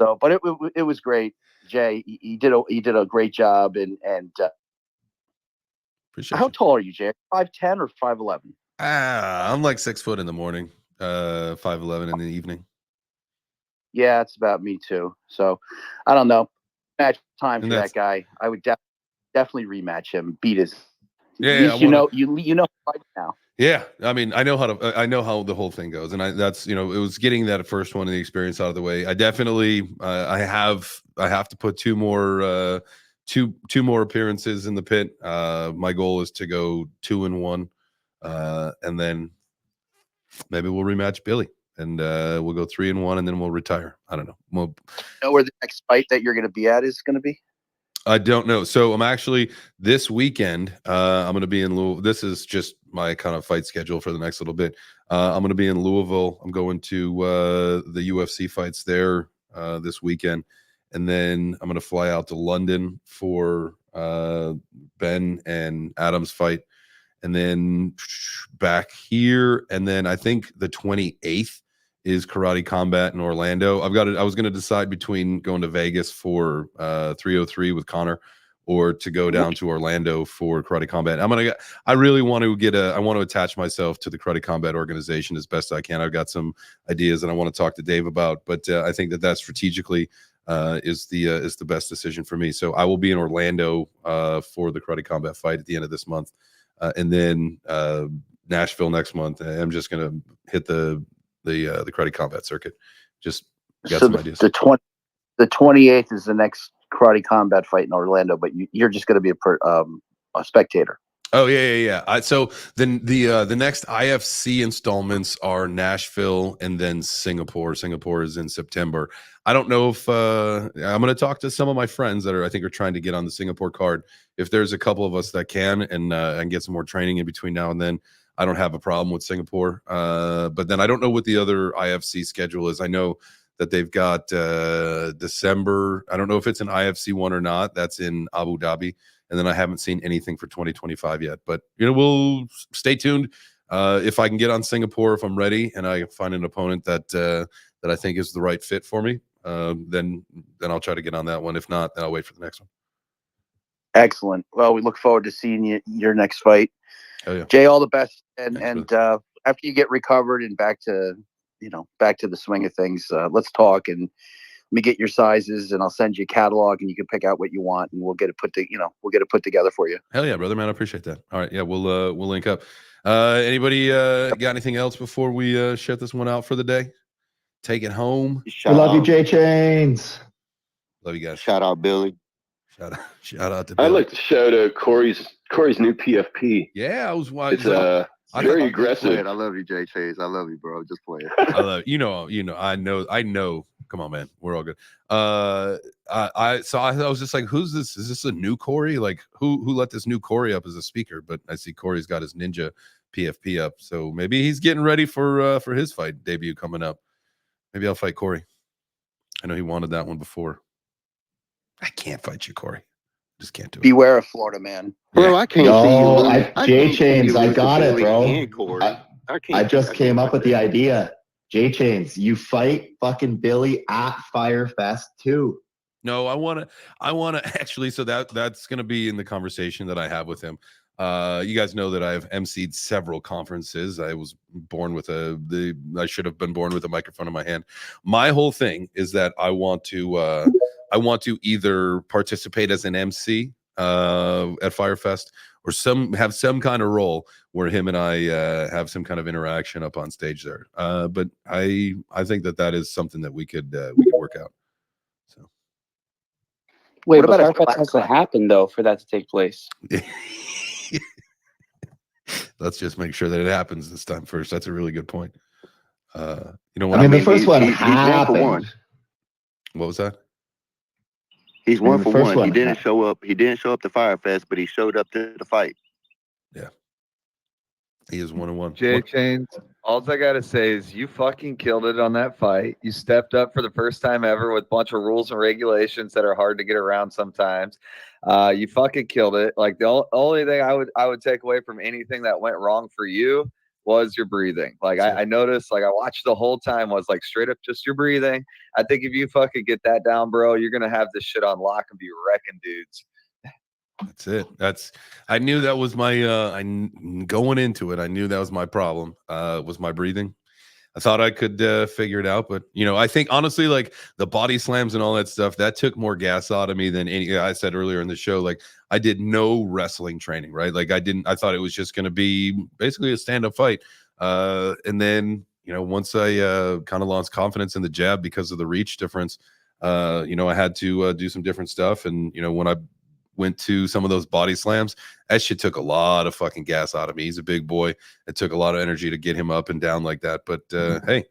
So, but it was great, Jay. He did a great job, and appreciate. How tall are you, Jay? 5'10" or 5'11"? I'm like 6 foot in the morning, 5'11" in the evening. Yeah, it's about me too. So I don't know. Match time for that guy. I would definitely rematch him. Beat his. Yeah, at least you know right now. Yeah, I mean, I know how the whole thing goes, and that's it was getting that first one of the experience out of the way. I definitely I have to put two more appearances in the pit. My goal is to go 2-1, and then maybe we'll rematch Billy, and we'll go 3-1, and then we'll retire. I don't know. You know where the next fight that you're going to be at is going to be? I don't know. So I'm actually this weekend. I'm going to be in Louisville. This is just my kind of fight schedule for the next little bit. I'm going to be in Louisville. I'm going to the UFC fights there this weekend, and then I'm going to fly out to London for Ben and Adam's fight, and then back here. And then I think the 28th is Karate Combat in Orlando. I was going to decide between going to Vegas for 303 with Connor, or to go down to Orlando for Karate Combat. I really want to I want to attach myself to the Karate Combat organization as best I can. I've got some ideas that I want to talk to Dave about, but I think that strategically is the best decision for me. So I will be in Orlando for the Karate Combat fight at the end of this month, and then Nashville next month. I'm just gonna hit the Karate Combat circuit. Just got some ideas. The 28th is the next Karate Combat fight in Orlando, but you're just going to be a spectator. Oh yeah. So then the next IFC installments are Nashville and then Singapore. Singapore is in September. I don't know if I'm going to talk to some of my friends that I think are trying to get on the Singapore card. If there's a couple of us that can and get some more training in between now and then, I don't have a problem with Singapore. But then I don't know what the other IFC schedule is. I know that they've got December. I don't know if it's an IFC one or not. That's in Abu Dhabi. And then I haven't seen anything for 2025 yet. But, we'll stay tuned. If I can get on Singapore, if I'm ready and I find an opponent that I think is the right fit for me, then I'll try to get on that one. If not, then I'll wait for the next one. Excellent. Well, we look forward to seeing your next fight. Oh, yeah. Jay, all the best. And after you get recovered and back to the swing of things, let's talk and let me get your sizes and I'll send you a catalog and you can pick out what you want and we'll get it put together for you. Hell yeah, brother, man. I appreciate that. All right. Yeah, we'll link up. Anybody got anything else before we shut this one out for the day? Take it home. We love you, JChains. Love you guys. Shout out Billy. Shout out to Billy. I'd like to shout out Corey's new PFP. Yeah, I was watching. It's very aggressive. I love you, JChains. I love you, bro. Just play it. I love I know. Come on, man. We're all good. I was just like, who's this? Is this a new Corey? Like who let this new Corey up as a speaker? But I see Corey's got his ninja PFP up. So maybe he's getting ready for his fight debut coming up. Maybe I'll fight Corey. I know he wanted that one before. I can't fight you, Corey. Just can't do it. Beware of Florida, man. Bro, I can't see you. JChains, I got it, bro. I just came up with the idea. idea. JChains, you fight fucking Billy at Firefest too. No, I want to actually. So that's going to be in the conversation that I have with him. You guys know that I've emceed several conferences. I was born with I should have been born with a microphone in my hand. My whole thing is that I want to either participate as an MC at Firefest or have some kind of role where him and I have some kind of interaction up on stage there. But I think that is something that we could work out. So wait, what about Firefest has to happen though for that to take place? Let's just make sure that it happens this time first. That's a really good point. The first one happened. What was that? He's one for one. He didn't show up. He didn't show up to Firefest, but he showed up to the fight. Yeah. He is 1-1. JChains, all I gotta say is you fucking killed it on that fight. You stepped up for the first time ever with a bunch of rules and regulations that are hard to get around sometimes. You fucking killed it. Like the only thing I would take away from anything that went wrong for you was your breathing. Like I noticed, like I watched the whole time, was like straight up just your breathing. I think if you fucking get that down, bro, you're gonna have this shit on lock and be wrecking dudes. That's it. I knew that was my going into it. I knew that was my problem. Was my breathing. I thought I could figure it out, but I think honestly, like the body slams and all that stuff, that took more gas out of me than any. I said earlier in the show, like I did no wrestling training, right? Like I thought it was just going to be basically a stand-up fight. And then once I kind of lost confidence in the jab because of the reach difference, I had to do some different stuff. And when I went to some of those body slams, that shit took a lot of fucking gas out of me. He's a big boy. It took a lot of energy to get him up and down like that. But hey,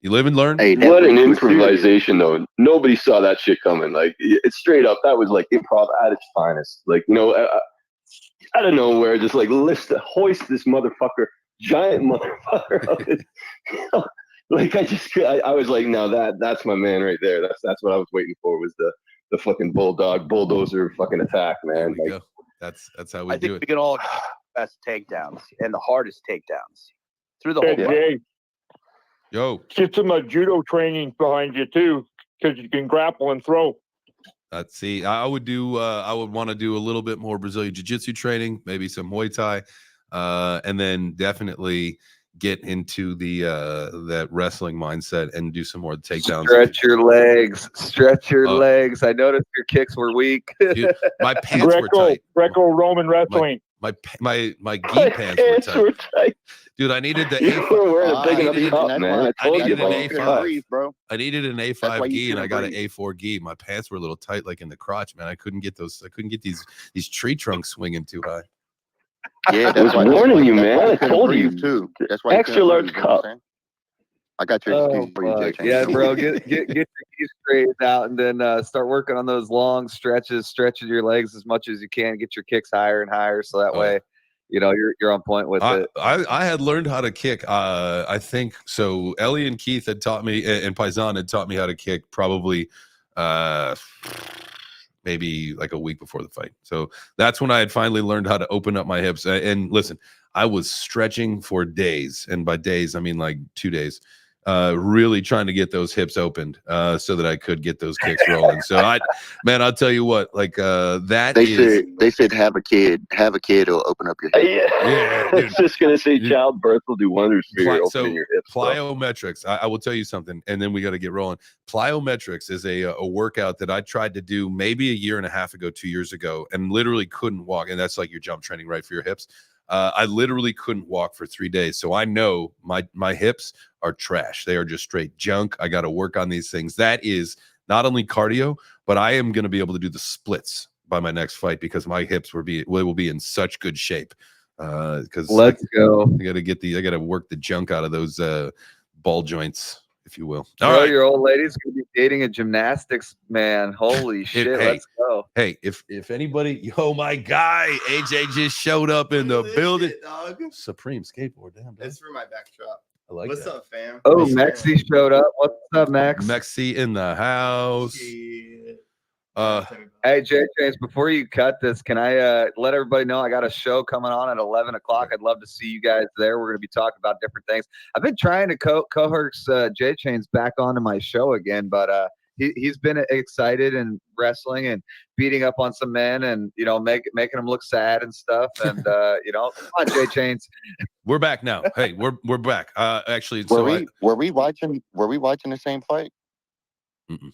you live and learn. Hey, what an improvisation though. Nobody saw that shit coming. Like it's straight up. That was like improv at its finest. Like, out of nowhere, just like hoist this motherfucker, giant motherfucker up. Like I was like, no, that's my man right there. That's what I was waiting for, was the fucking bulldozer fucking attack, man. There we go. That's how we do it. I think we can all get the best takedowns and the hardest takedowns through the whole fight. Yo. Get some judo training behind you too, because you can grapple and throw. Let's see. I would want to do a little bit more Brazilian jiu-jitsu training, maybe some Muay Thai, and then definitely get into the that wrestling mindset and do some more takedowns. Stretch your legs. Stretch your legs. I noticed your kicks were weak. Dude, my pants were tight. Greco-Roman wrestling. My gi pants were tight. Dude, I needed the A5. I needed an A5 gi, and I got an A4 gi. My pants were a little tight, like in the crotch, man. I couldn't get these tree trunks swinging too high. Yeah, I was warning you, man. I told you. Too. That's why extra large cup. I got your excuse for you, JChains. Yeah, bro. Get your knees straightened out, and then start working on those long stretches, stretching your legs as much as you can. Get your kicks higher and higher, so that way, you know, you're on point with it. I had learned how to kick. I think so. Ellie and Keith had taught me, and Paisan had taught me how to kick probably maybe like a week before the fight. So that's when I had finally learned how to open up my hips. And listen, I was stretching for days, and by days I mean like 2 days. Really trying to get those hips opened so that I could get those kicks rolling. So I'll tell you what, like they said have a kid, it'll open up your hips. Yeah, I was just gonna say childbirth will do wonders for your opening your hips. Plyometrics, I will tell you something, and then we got to get rolling. Plyometrics is a workout that I tried to do maybe a year and a half ago, 2 years ago, and literally couldn't walk. And that's like your jump training, right, for your hips. I literally couldn't walk for 3 days. So I know my hips are trash. They are just straight junk. I got to work on these things. That is not only cardio, but I am going to be able to do the splits by my next fight because my hips will be in such good shape. Because let's go. I got to work the junk out of those ball joints, if you will. All right, your old lady's gonna be dating a gymnastics man. Holy shit, let's go. Hey, if anybody, my guy AJ just showed up in the building. Supreme skateboard, damn. It's for my backdrop. I like What's that. up, fam? Oh, Mexi showed up. What's up, Max? Mexi in the house. Hey, JChains, before you cut this, can I let everybody know I got a show coming on at 11 o'clock? I'd love to see you guys there. We're going to be talking about different things. I've been trying to coerce JChains back onto my show again, but he's been excited and wrestling and beating up on some men and, you know, making them look sad and stuff. And, you know, come on, JChains. We're back now. Hey, we're back. Actually, were we watching the same fight? Mm-mm.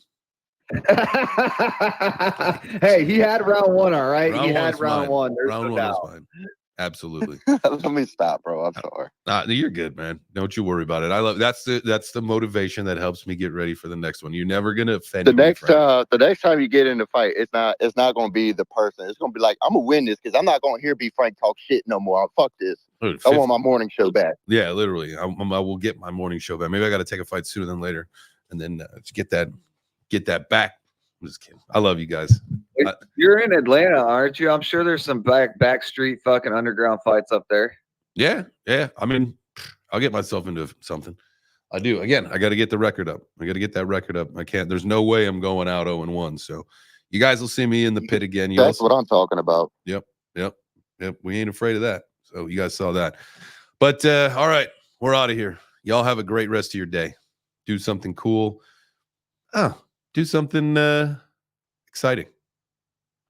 Hey, he had round one, all right. Round he had round one. There's round no one doubt. was fine. Absolutely. Let me stop, bro. I'm sorry. You're good, man. Don't you worry about it. I love that's the motivation that helps me get ready for the next one. You're never gonna offend the me, next time you get in the fight, it's not gonna be the person. It's gonna be like, I'm gonna win this because I'm not gonna hear B Frank talk shit no more. Fuck this. Dude, I want my morning show back. Yeah, literally. I will get my morning show back. Maybe I got to take a fight sooner than later, and then get that back. I'm just kidding. I love you guys. You're in Atlanta, aren't you? I'm sure there's some back street fucking underground fights up there. Yeah. I mean, I'll get myself into something. I do. Again, I got to get the record up. I got to get that record up. I can't. There's no way I'm going out 0-1. So you guys will see me in the pit again. That's what I'm talking about. Yep. We ain't afraid of that. So you guys saw that. But all right, we're out of here. Y'all have a great rest of your day. Do something cool. Do something exciting.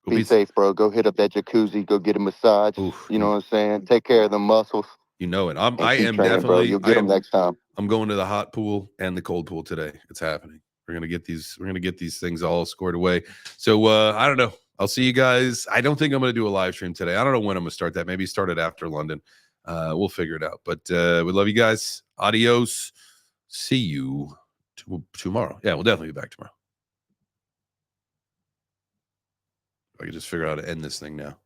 Be safe, bro. Go hit up that jacuzzi. Go get a massage. Oof, you know what I'm saying? Take care of the muscles. You know it. I am training, definitely. Bro. You'll get them next time. I'm going to the hot pool and the cold pool today. It's happening. We're gonna get these things all scored away. So I don't know. I'll see you guys. I don't think I'm gonna do a live stream today. I don't know when I'm gonna start that. Maybe start it after London. We'll figure it out. But we love you guys. Adios. See you tomorrow. Yeah, we'll definitely be back tomorrow. I can just figure out how to end this thing now.